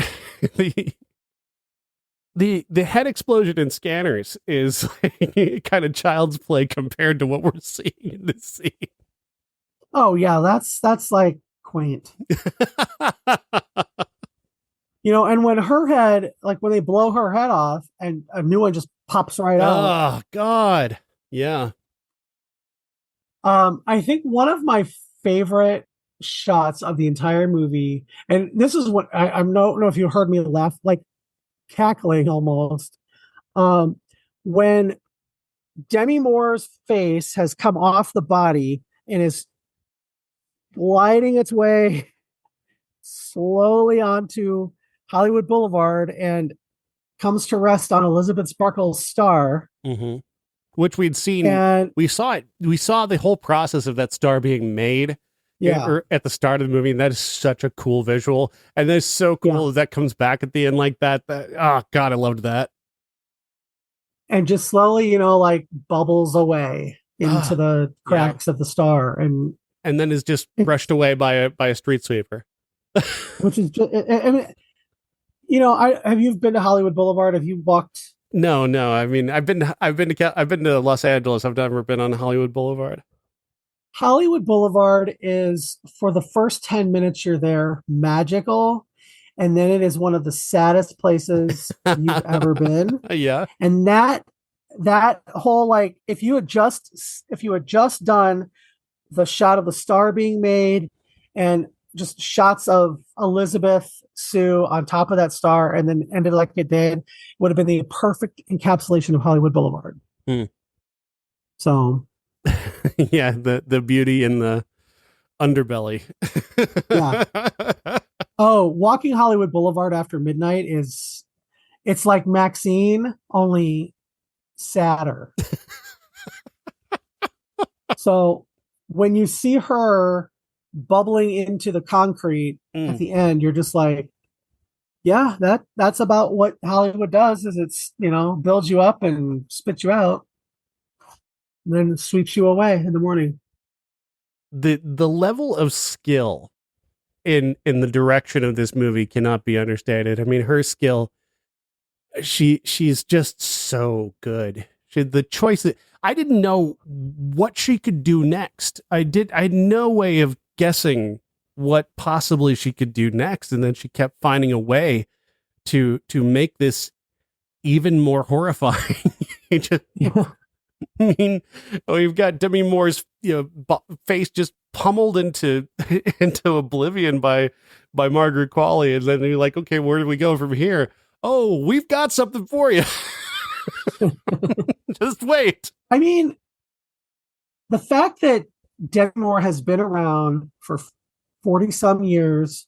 the head explosion in Scanners is like kind of child's play compared to what we're seeing in this scene. Oh yeah, that's like quaint. And when her head, like when they blow her head off and a new one just pops right out. Oh God. Yeah. I think one of my favorite shots of the entire movie, and this is what I don't know if you heard me laugh, like cackling almost. When Demi Moore's face has come off the body and is gliding its way slowly onto Hollywood Boulevard and comes to rest on Elisabeth Sparkle's star. Mm-hmm. Which we'd seen. And we saw it. We saw the whole process of that star being made at the start of the movie. And that is such a cool visual. And it's so cool that comes back at the end like that. Oh God, I loved that. And just slowly, like bubbles away into the cracks of the star. And then is just brushed away by a street sweeper. Which is just, I mean, have you been to Hollywood Boulevard? Have you walked? No. I mean, I've been to Los Angeles. I've never been on Hollywood Boulevard. Hollywood Boulevard is, for the first 10 minutes you're there, magical. And then it is one of the saddest places you've ever been. Yeah. And that whole, like, if you had just done the shot of the star being made and just shots of Elisabeth Sue on top of that star and then ended like it did, would have been the perfect encapsulation of Hollywood Boulevard. So yeah, the beauty in the underbelly. Yeah. Oh, walking Hollywood Boulevard after midnight it's like Maxine, only sadder. So when you see her bubbling into the concrete at the end, you're just like, yeah, that's about what Hollywood does, is it's, builds you up and spits you out and then sweeps you away in the morning. The level of skill in the direction of this movie cannot be understated. I mean, her skill, she's just so good. The choice that I didn't know what she could do next. I had no way of guessing what possibly she could do next, and then she kept finding a way to make this even more horrifying. I mean, we've got Demi Moore's face just pummeled into oblivion by Margaret Qualley, and then you're like, okay, where do we go from here? Oh, we've got something for you. Just wait. I mean, the fact that Demi Moore has been around for 40 some years,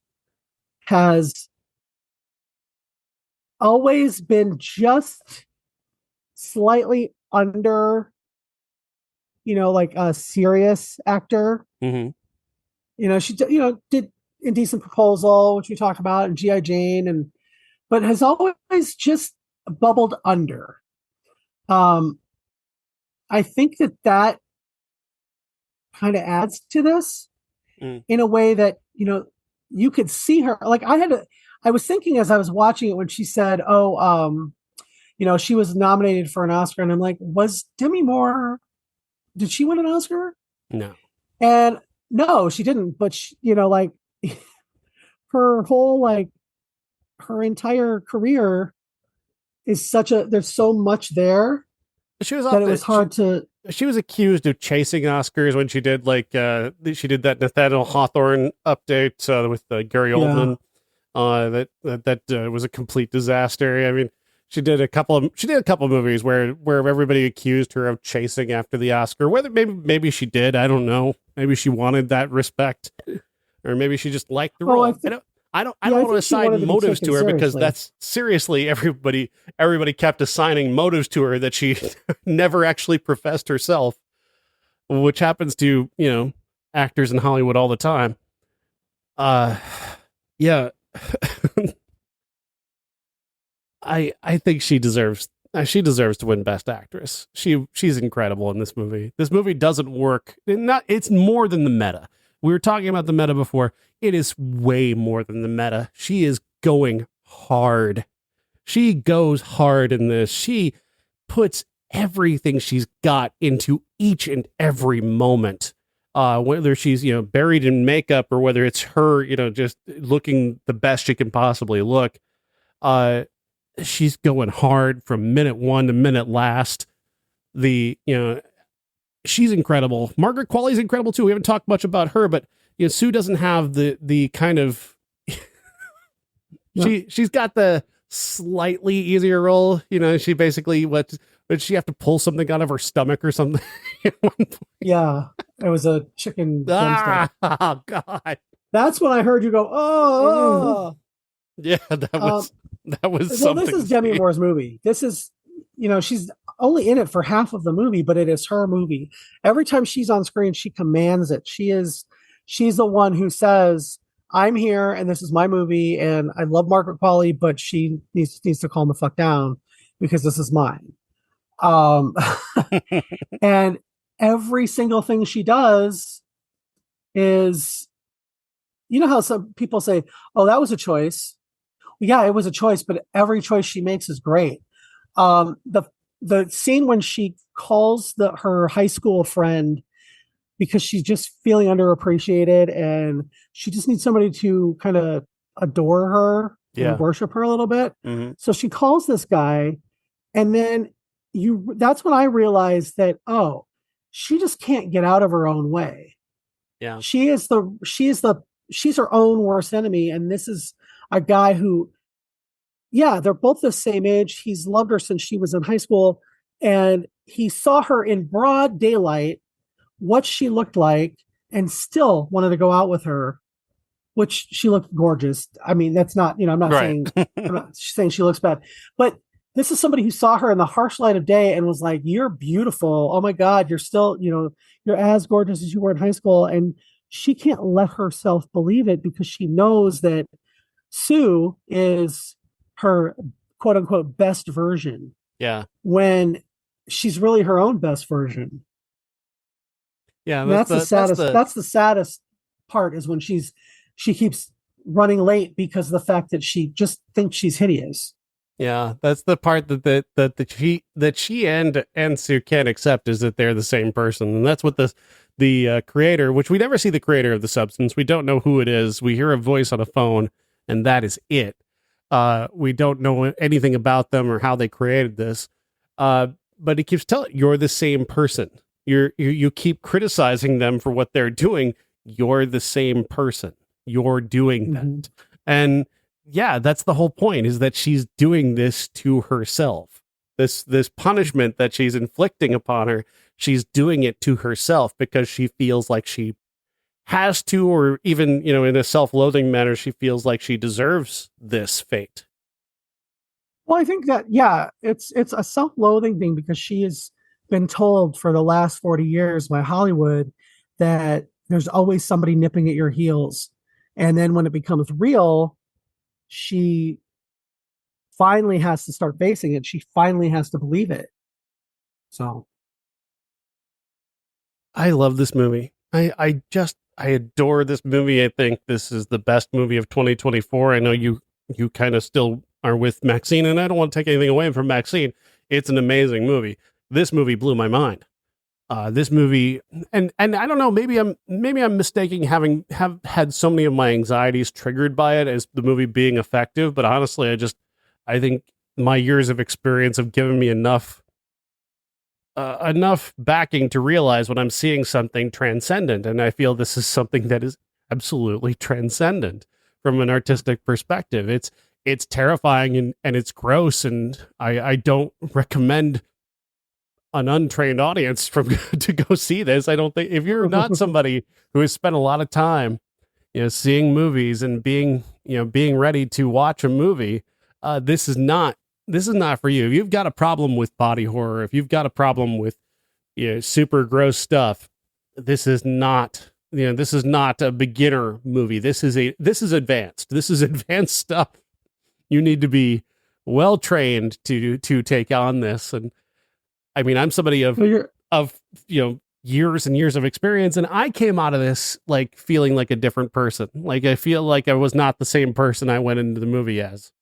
has always been just slightly under, like a serious actor. Mm-hmm. She did Indecent Proposal, which we talked about, and G.I. Jane, but has always just bubbled under. I think that kind of adds to this in a way that, you could see her. Like I was thinking as I was watching it when she said, she was nominated for an Oscar, and I'm like, was Demi Moore, did she win an Oscar? No. And no, she didn't. But like her whole, like her entire career is there's so much there she was that it was hard to. She was accused of chasing Oscars when she did she did that Nathaniel Hawthorne update with Gary Oldman. That was a complete disaster. I mean, she did a couple of movies where everybody accused her of chasing after the Oscar. Whether maybe she did, I don't know. Maybe she wanted that respect, or maybe she just liked the role. I don't want to assign motives to her because that's seriously everybody kept assigning motives to her that she never actually professed herself, which happens to, actors in Hollywood all the time. Yeah. I think she deserves to win Best Actress. She's incredible in this movie. This movie doesn't work. It's more than the meta. We were talking about the meta before. It is way more than the meta. She is going hard. She goes hard in this. She puts everything she's got into each and every moment. Whether she's, buried in makeup or whether it's her, just looking the best she can possibly look. She's going hard from minute one to minute last. She's incredible. Margaret Qualley's incredible too. We haven't talked much about her, but Sue doesn't have the kind of she's got the slightly easier role. She basically did she have to pull something out of her stomach or something? Yeah, it was a chicken drumstick. Oh God. That's when I heard you go, oh. Yeah, that was well, something. This is Demi Moore's movie. This is, she's only in it for half of the movie, but it is her movie. Every time she's on screen, she commands it. She's the one who says, I'm here and this is my movie and I love Margaret Qualley, but she needs to calm the fuck down because this is mine. And every single thing she does is, how some people say, oh, that was a choice. Yeah, it was a choice, but every choice she makes is great. The scene when she calls her high school friend because she's just feeling underappreciated and she just needs somebody to kind of adore her and worship her a little bit. Mm-hmm. So she calls this guy, and then that's when I realized that, oh, she just can't get out of her own way. Yeah. She's her own worst enemy. And this is a guy who, they're both the same age. He's loved her since she was in high school, and he saw her in broad daylight, what she looked like, and still wanted to go out with her, which she looked gorgeous. I mean, that's not, I'm not saying, I'm not saying she looks bad, but this is somebody who saw her in the harsh light of day and was like, you're beautiful. Oh my God, you're still, you're as gorgeous as you were in high school. And she can't let herself believe it because she knows that Sue is her quote unquote best version. Yeah. When she's really her own best version. Yeah. That's the saddest. That's the saddest part, is when she keeps running late because of the fact that she just thinks she's hideous. Yeah. That's the part that she and Sue can't accept, is that they're the same person. And that's what the creator, which we never see the creator of the substance. We don't know who it is. We hear a voice on a phone, and that is it. We don't know anything about them or how they created this. But he keeps telling, you're the same person. You keep criticizing them for what they're doing. You're the same person. You're doing that. Mm-hmm. And yeah, that's the whole point, is that she's doing this to herself. This punishment that she's inflicting upon her, she's doing it to herself because she feels like she has to, or even, in a self-loathing manner, she feels like she deserves this fate. Well, I think that, yeah, it's a self-loathing thing because she has been told for the last 40 years by Hollywood that there's always somebody nipping at your heels. And then when it becomes real, she finally has to start facing it. She finally has to believe it. So I love this movie. I adore this movie. I think this is the best movie of 2024. I know you kind of still are with Maxine, and I don't want to take anything away from Maxine. It's an amazing movie. This movie blew my mind. This movie, and I don't know, maybe I'm mistaking have had so many of my anxieties triggered by it as the movie being effective. But honestly, I think my years of experience have given me enough backing to realize when I'm seeing something transcendent, and I feel this is something that is absolutely transcendent from an artistic perspective. It's terrifying and it's gross, and I don't recommend an untrained audience to go see this. I don't think, if you're not somebody who has spent a lot of time, seeing movies and being ready to watch a movie, this is not for you. If you've got a problem with body horror, if you've got a problem with super gross stuff, this is not a beginner movie. This is advanced. This is advanced stuff. You need to be well trained to take on this. And I mean, I'm somebody of years and years of experience, and I came out of this like feeling like a different person. Like I feel like I was not the same person I went into the movie as.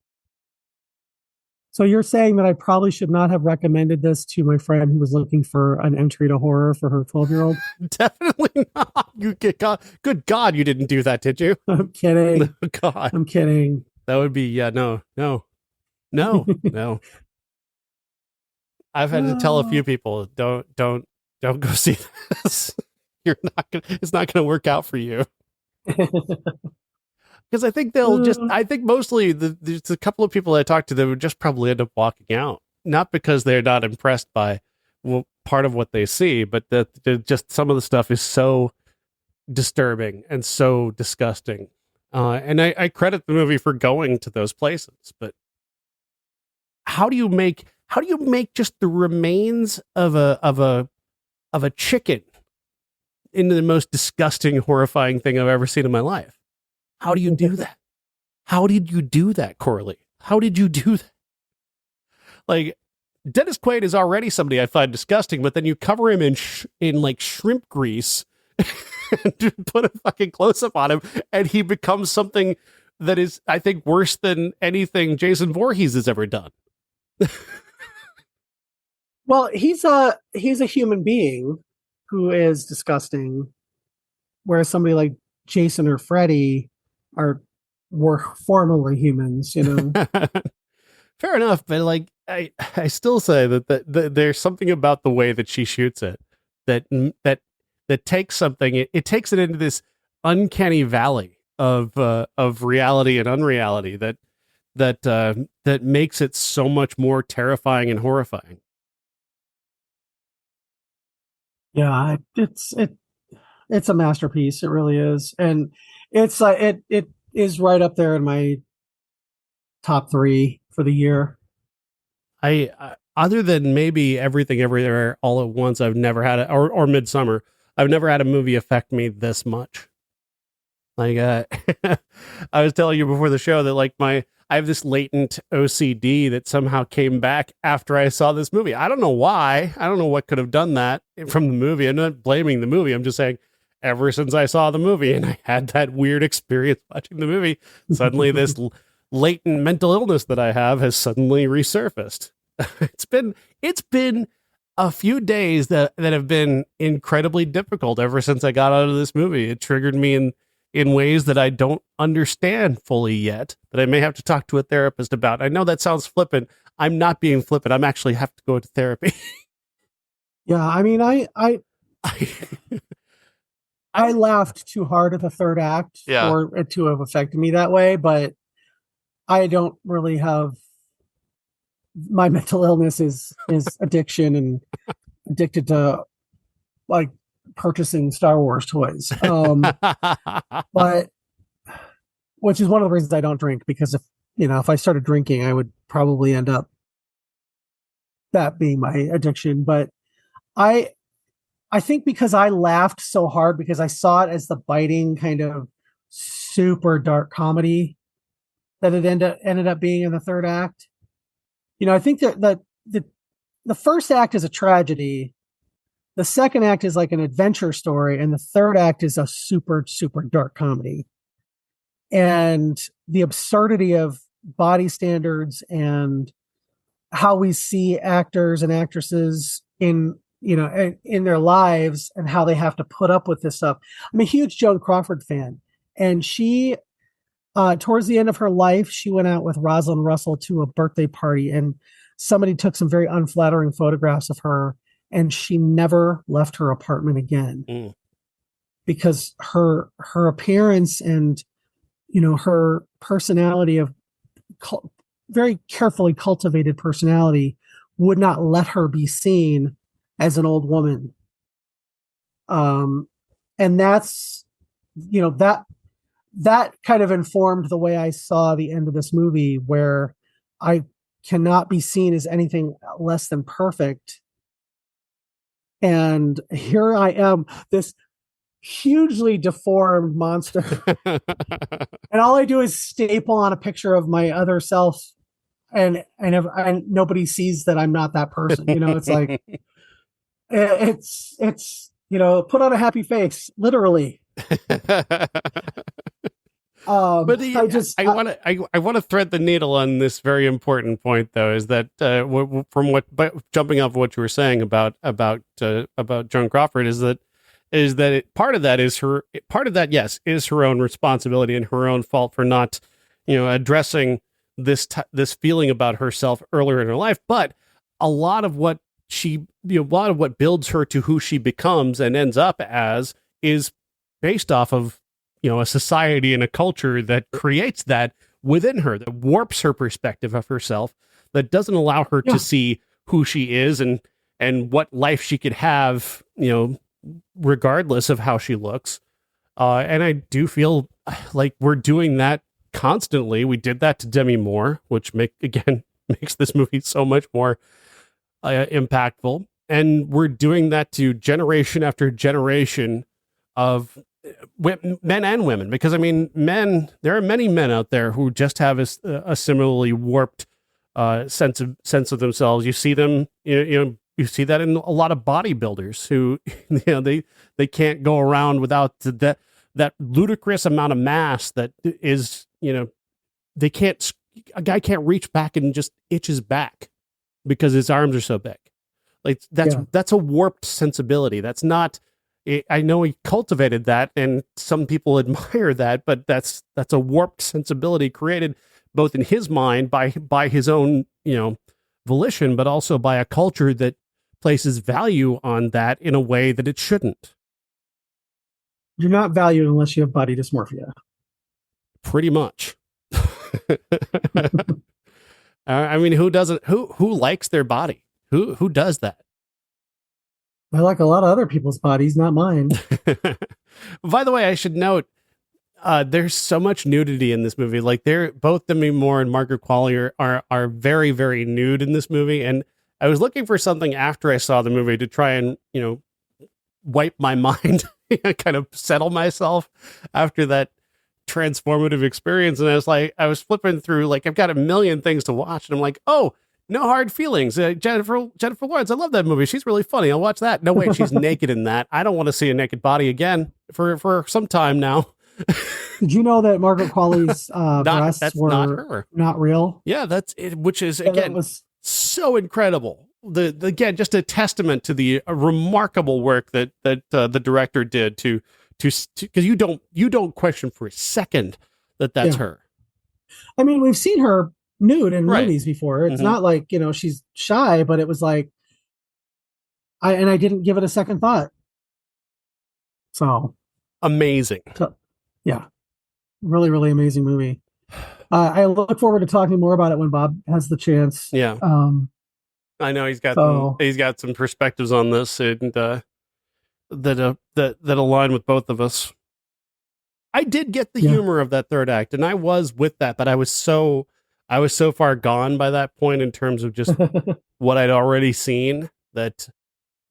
So you're saying that I probably should not have recommended this to my friend who was looking for an entry to horror for her 12-year-old? Definitely not. Good God, you didn't do that, did you? I'm kidding. Oh, God. I'm kidding. That would be, no. I've had to tell a few people, don't go see this. It's not gonna work out for you. Because I think I think mostly there's a couple of people I talked to that would just probably end up walking out. Not because they're not impressed by part of what they see, but that just some of the stuff is so disturbing and so disgusting. And I credit the movie for going to those places. But how do you make just the remains of a chicken into the most disgusting, horrifying thing I've ever seen in my life? How do you do that? How did you do that, Coralie? How did you do that? Like, Dennis Quaid is already somebody I find disgusting, but then you cover him in like shrimp grease and put a fucking close up on him, and he becomes something that is, I think, worse than anything Jason Voorhees has ever done. Well, he's a human being who is disgusting, whereas somebody like Jason or Freddy were formerly humans, Fair enough, but like I still say that there's something about the way that she shoots it that takes something, it takes it into this uncanny valley of reality and unreality that makes it so much more terrifying and horrifying. Yeah, it's a masterpiece. It really is, and it's it is right up there in my top 3 for the year. I other than maybe Everything Everywhere All at Once, I've never had or Midsummer, I've never had a movie affect me this much. Like I was telling you before the show that like I have this latent OCD that somehow came back after I saw this movie. I don't know why. I don't know what could have done that from the movie. I'm not blaming the movie. I'm just saying ever since I saw the movie and I had that weird experience watching the movie, suddenly this latent mental illness that I have has suddenly resurfaced. It's been a few days that have been incredibly difficult ever since I got out of this movie. It triggered me in ways that I don't understand fully yet, that I may have to talk to a therapist about. I know that sounds flippant. I'm not being flippant. I'm actually have to go to therapy. Yeah, I mean, I laughed too hard at the third act for it to have affected me that way, but I don't really have, my mental illness is addiction and addicted to like purchasing Star Wars toys. But which is one of the reasons I don't drink, because if I started drinking, I would probably end up that being my addiction. But I think because I laughed so hard because I saw it as the biting kind of super dark comedy that it ended up being in the third act. I think that the first act is a tragedy. The second act is like an adventure story, and the third act is a super, super dark comedy. And the absurdity of body standards and how we see actors and actresses in their lives and how they have to put up with this stuff. I'm a huge Joan Crawford fan, and she, towards the end of her life, she went out with Rosalind Russell to a birthday party, and somebody took some very unflattering photographs of her, and she never left her apartment again because her appearance and her personality of very carefully cultivated personality would not let her be seen as an old woman. And that's, that kind of informed the way I saw the end of this movie, where I cannot be seen as anything less than perfect. And here I am, this hugely deformed monster. And all I do is staple on a picture of my other self, and nobody sees that I'm not that person. It's like it's put on a happy face, literally. But I want to thread the needle on this very important point, though, is that jumping off what you were saying about Joan Crawford is that part of that is her own responsibility and her own fault for not addressing this feeling about herself earlier in her life. But a lot of what builds her to who she becomes and ends up as is based off of a society and a culture that creates that within her, that warps her perspective of herself, that doesn't allow her to see who she is and what life she could have, regardless of how she looks. And I do feel like we're doing that constantly. We did that to Demi Moore, which makes this movie so much more impactful. And we're doing that to generation after generation of men and women, because there are many men out there who just have a similarly warped sense of themselves. You see them, you see that in a lot of bodybuilders who, they can't go around without that ludicrous amount of mass that is, a guy can't reach back and just itch his back because his arms are so big. Like that's a warped sensibility. That's not. I know he cultivated that, and some people admire that, but that's a warped sensibility created both in his mind by his own volition, but also by a culture that places value on that in a way that it shouldn't. You're not valued unless you have body dysmorphia. Pretty much. Who doesn't? Who likes their body? Who does that? I like a lot of other people's bodies, not mine. By the way, I should note, there's so much nudity in this movie. Like both Demi Moore and Margaret Qualley are very, very nude in this movie. And I was looking for something after I saw the movie to try and, wipe my mind, kind of settle myself after that transformative experience. And I was flipping through, like, I've got a million things to watch, and I'm like, oh, No Hard Feelings. Jennifer Lawrence. I love that movie. She's really funny. I'll watch that. No, wait, she's naked in that. I don't want to see a naked body again for some time now. Did you know that Margaret Qualley's breasts were not real? Yeah, that's it. Which is, again, so incredible. Again, just a testament to the remarkable work that the director did to because you don't question for a second that's her. I mean, we've seen her nude in movies before. It's not like, she's shy, but it was like, I didn't give it a second thought. So amazing. So, yeah, really, really amazing movie. I look forward to talking more about it when Bob has the chance. Yeah. I know he's got some perspectives on this, and that align with both of us. I did get the humor of that third act, and I was with that, but I was so far gone by that point in terms of just what I'd already seen that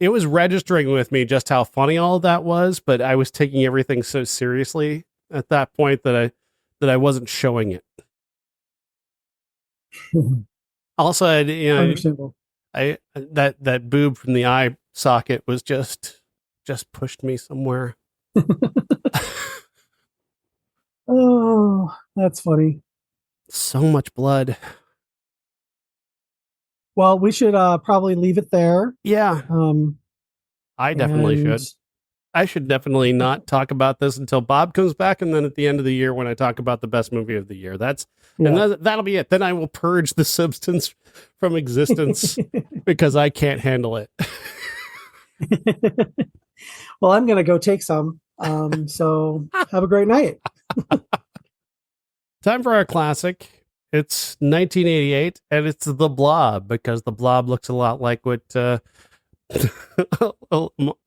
it was registering with me just how funny all of that was, but I was taking everything so seriously at that point that I wasn't showing it. Also, I that boob from the eye socket was just pushed me somewhere. Oh, that's funny. So much blood. Well, we should probably leave it there. Yeah. I definitely should. I should definitely not talk about this until Bob comes back, and then at the end of the year when I talk about the best movie of the year. That'll be it. Then I will purge the substance from existence because I can't handle it. Well, I'm going to go take some. So have a great night. Time for our classic. It's 1988, and it's The Blob, because The Blob looks a lot like what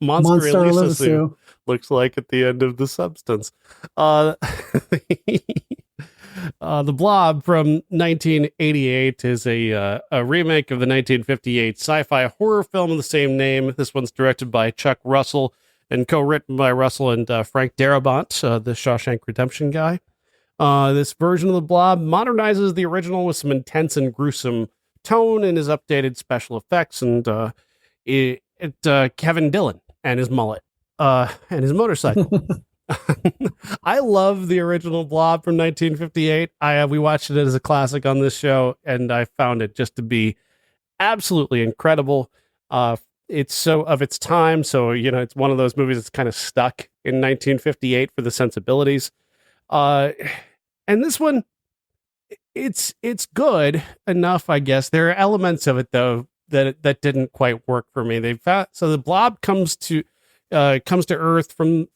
Monster Elisa looks like at the end of The Substance. The Blob from 1988 is a remake of the 1958 sci-fi horror film of the same name. This one's directed by Chuck Russell and co-written by Russell and Frank Darabont, the Shawshank Redemption guy. This version of The Blob modernizes the original with some intense and gruesome tone and his updated special effects, and Kevin Dillon and his mullet and his motorcycle. I love the original Blob from 1958. We watched it as a classic on this show, and I found it just to be absolutely incredible. It's so of its time, so it's one of those movies that's kind of stuck in 1958 for the sensibilities. And this one, it's good enough, I guess. There are elements of it though that didn't quite work for me. So the Blob comes to Earth from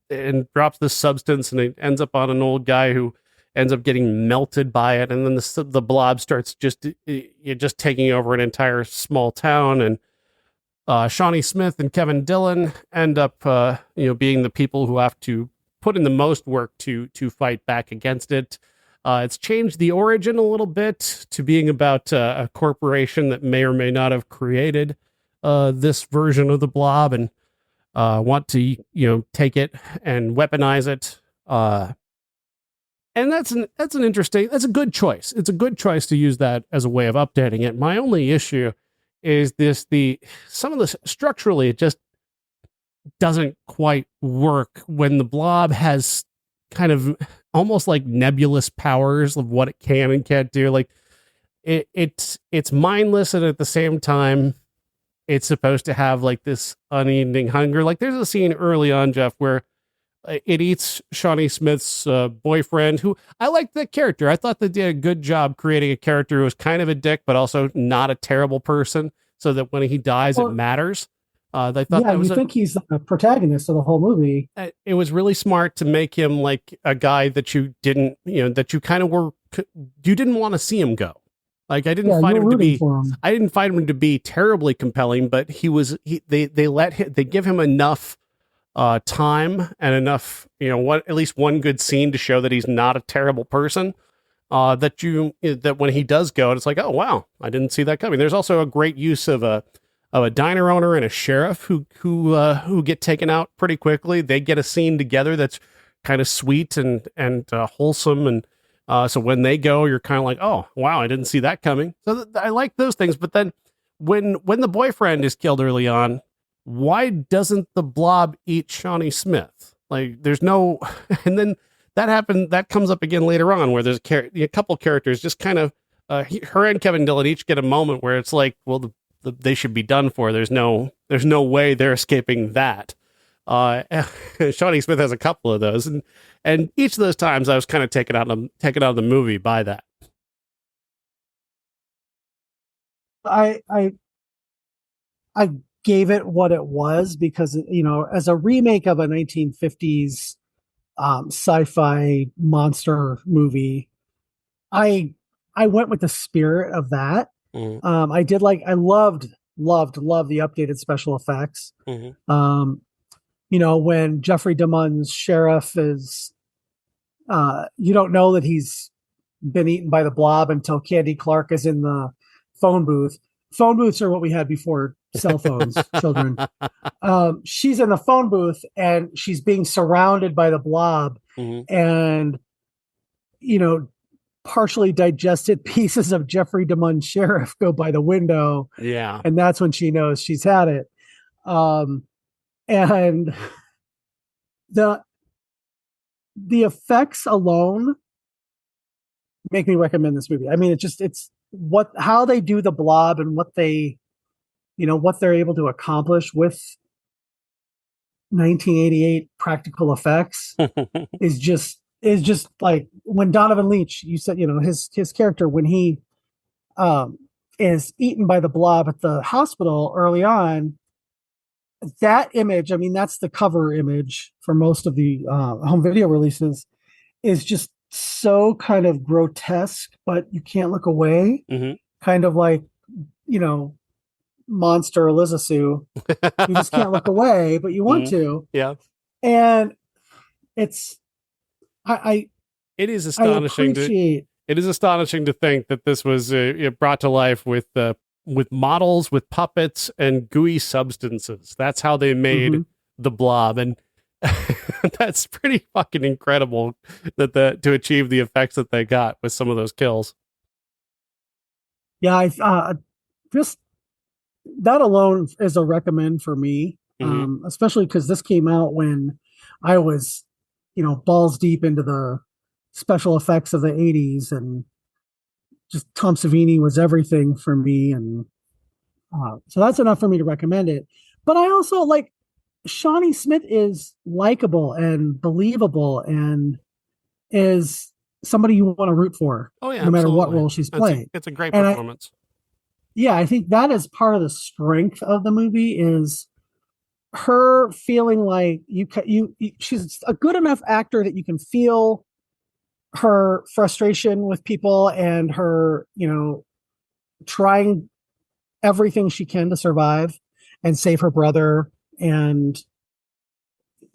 and drops this substance, and it ends up on an old guy who ends up getting melted by it, and then the Blob starts just taking over an entire small town, and Shawnee Smith and Kevin Dillon end up being the people who have to put in the most work to fight back against it. It's changed the origin a little bit to being about a corporation that may or may not have created this version of the Blob and want to take it and weaponize it. And that's a good choice. It's a good choice to use that as a way of updating it. My only issue is some of this structurally, it just doesn't quite work when the Blob has kind of almost like nebulous powers of what it can and can't do. Like it's mindless, and at the same time it's supposed to have like this unending hunger. Like there's a scene early on, Jeff, where it eats Shawnee Smith's boyfriend, who I liked that character. I thought they did a good job creating a character who was kind of a dick, but also not a terrible person, so that when he dies, it matters. They thought that was think he's the protagonist of the whole movie. It was really smart to make him like a guy that you didn't, that you kind of you didn't want to see him go. Like I didn't find him to be terribly compelling, but they give him enough time and enough, at least one good scene to show that he's not a terrible person. That when he does go, it's like, oh wow, I didn't see that coming. There's also a great use of a diner owner and a sheriff who get taken out pretty quickly. They get a scene together that's kind of sweet and wholesome, and so when they go, you're kind of like, oh wow, I didn't see that coming. So I like those things. But then when the boyfriend is killed early on, why doesn't the Blob eat Shawnee Smith? Like there's no, and then that comes up again later on where there's a couple characters just kind of her and Kevin Dillon each get a moment where it's like, well, they should be done for. There's no way they're escaping that. Shawnee Smith has a couple of those, and each of those times I was kind of taken out of the movie by that. I gave it what it was because as a remake of a 1950s sci-fi monster movie, I went with the spirit of that. I loved loved the updated special effects. Mm-hmm. When Jeffrey DeMunn's sheriff is, you don't know that he's been eaten by the blob until Candy Clark is in the phone booth. Phone booths are what we had before cell phones, children. She's in the phone booth and she's being surrounded by the blob, mm-hmm. and partially digested pieces of Jeffrey DeMunn's sheriff go by the window. Yeah. And that's when she knows she's had it. And the effects alone make me recommend this movie. I mean, it's how they do the blob and what they're able to accomplish with 1988 practical effects is just like when Donovan Leitch, you said, his character, when he is eaten by the blob at the hospital early on, that image, I mean, that's the cover image for most of the home video releases, is just so kind of grotesque, but you can't look away. Mm-hmm. Kind of like, Monster Elizasu. You just can't look away, but you want to. Yeah. And it's, it is astonishing. It is astonishing to think that this was brought to life with models, with puppets, and gooey substances. That's how they made the blob, and that's pretty fucking incredible to achieve the effects that they got with some of those kills. Yeah, just that alone is a recommend for me, especially because this came out when I was, balls deep into the special effects of the 80s, and just Tom Savini was everything for me. And so that's enough for me to recommend it. But I also like Shawnee Smith is likable and believable and is somebody you want to root for. Oh, yeah, no matter what role she's playing. It's a great performance. I think that is part of the strength of the movie, is her feeling like she's a good enough actor that you can feel her frustration with people and her, trying everything she can to survive and save her brother. And,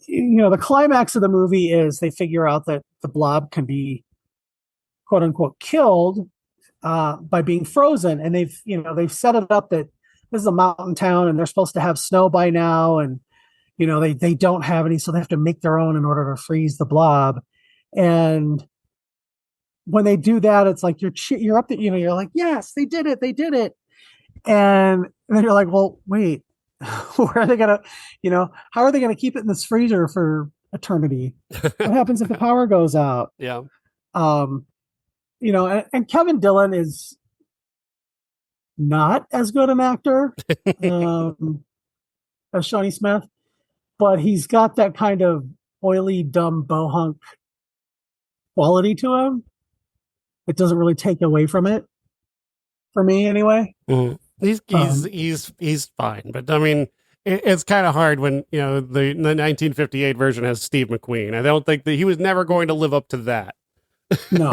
the climax of the movie is they figure out that the blob can be quote unquote killed by being frozen. And they've set it up that this is a mountain town and they're supposed to have snow by now. And, they don't have any, so they have to make their own in order to freeze the blob. And when they do that, it's like you're up there, you're like, yes, they did it. And then you're like, well, wait, where are they gonna, how are they gonna keep it in this freezer for eternity? What happens if the power goes out? Yeah. And Kevin Dillon is not as good an actor as Shawnee Smith, but he's got that kind of oily, dumb bohunk quality to him. It doesn't really take away from it, for me anyway. Mm. He's fine, but I mean, it's kind of hard when the 1958 version has Steve McQueen. I don't think that he was never going to live up to that. No.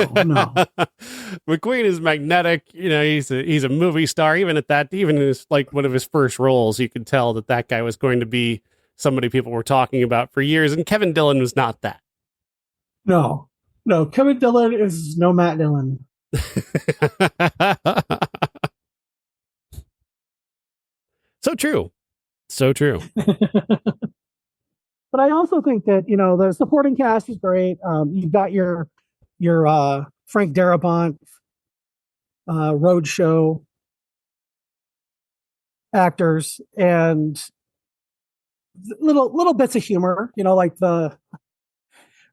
McQueen is magnetic. He's a movie star. Even at that, even in like one of his first roles, you could tell that guy was going to be somebody people were talking about for years. And Kevin Dillon was not that. No. Kevin Dillon is no Matt Dillon. So true. But I also think that the supporting cast is great. You've got your Frank Darabont roadshow actors and little bits of humor. Like the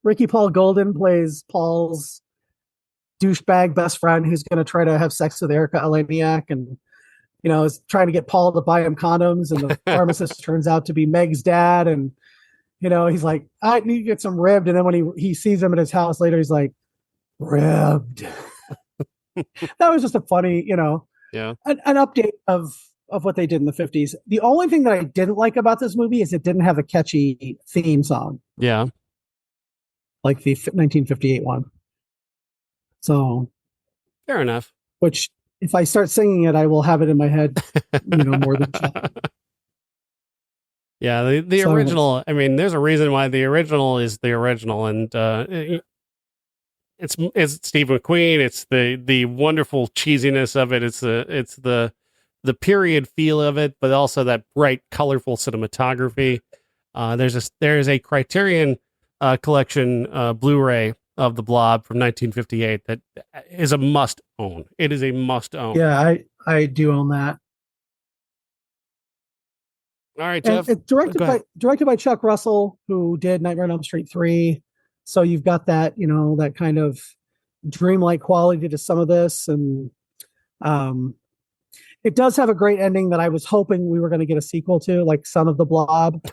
Ricky Paul Golden plays Paul's douchebag best friend who's going to try to have sex with Erica Eleniak, and is trying to get Paul to buy him condoms, and the pharmacist turns out to be Meg's dad, and he's like, I need to get some ribbed, and then when he sees him at his house later, he's like, ribbed. That was just a funny, an update of what they did in the 50s. The only thing that I didn't like about this movie is it didn't have a catchy theme song. Yeah. Like the 1958 one. So fair enough. Which if I start singing it, I will have it in my head, more than Chuck. Yeah, the original. I mean, there's a reason why the original is the original, and it's Steve McQueen. It's the wonderful cheesiness of it. It's the period feel of it, but also that bright, colorful cinematography. There's a Criterion collection Blu-ray of The Blob from 1958 that is a must own. It is a must own. Yeah, I do own that. All right, Jeff. And it's directed by Chuck Russell, who did Nightmare on Elm Street 3. So you've got that, that kind of dreamlike quality to some of this. And it does have a great ending that I was hoping we were going to get a sequel to, like Son of the Blob,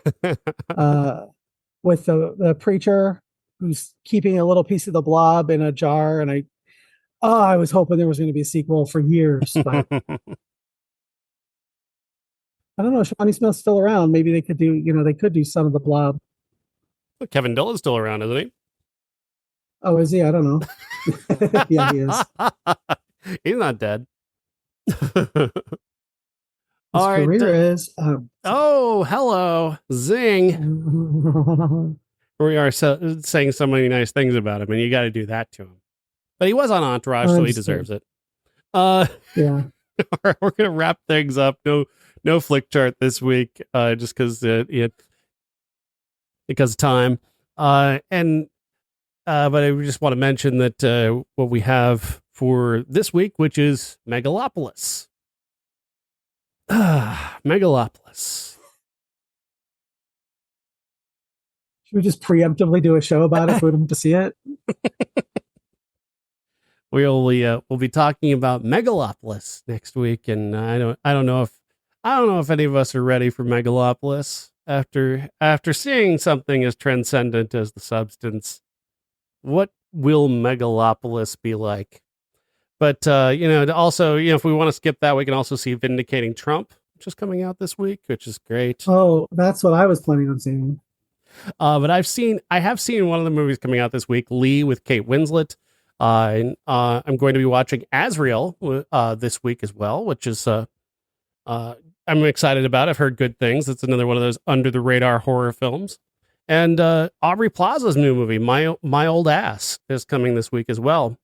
with the preacher who's keeping a little piece of the blob in a jar. And I was hoping there was going to be a sequel for years, but I don't know. Shawnee Smith's still around. Maybe they could do Son of the Blob. Kevin Dillon's still around, isn't he? Oh, is he? I don't know. Yeah, he is. He's not dead. His career is. Oh, hello, zing! We are saying so many nice things about him, and you got to do that to him. But he was on Entourage, so he deserves it. Yeah. We're gonna wrap things up. No flick chart this week, just because because of time. But I just want to mention that what we have for this week, which is Megalopolis. Megalopolis. Should we just preemptively do a show about it for them to see it? We'll be talking about Megalopolis next week, and I don't know if any of us are ready for Megalopolis after seeing something as transcendent as the substance. What will Megalopolis be like? But also, if we want to skip that, we can also see Vindicating Trump, which is coming out this week, which is great. Oh, that's what I was planning on seeing. But I have seen one of the movies coming out this week, Lee with Kate Winslet. I'm going to be watching Azrael this week as well, which is I'm excited about. I've heard good things. It's another one of those under the radar horror films. And Aubrey Plaza's new movie, My Old Ass, is coming this week as well.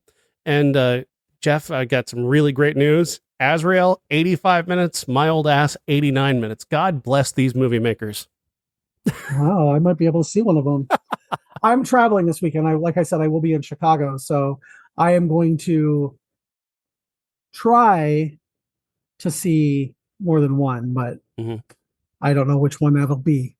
And Jeff, I got some really great news. Azrael, 85 minutes. My Old Ass, 89 minutes. God bless these movie makers. Wow, I might be able to see one of them. I'm traveling this weekend. Like I said, I will be in Chicago, so I am going to try to see more than one, but I don't know which one that'll be.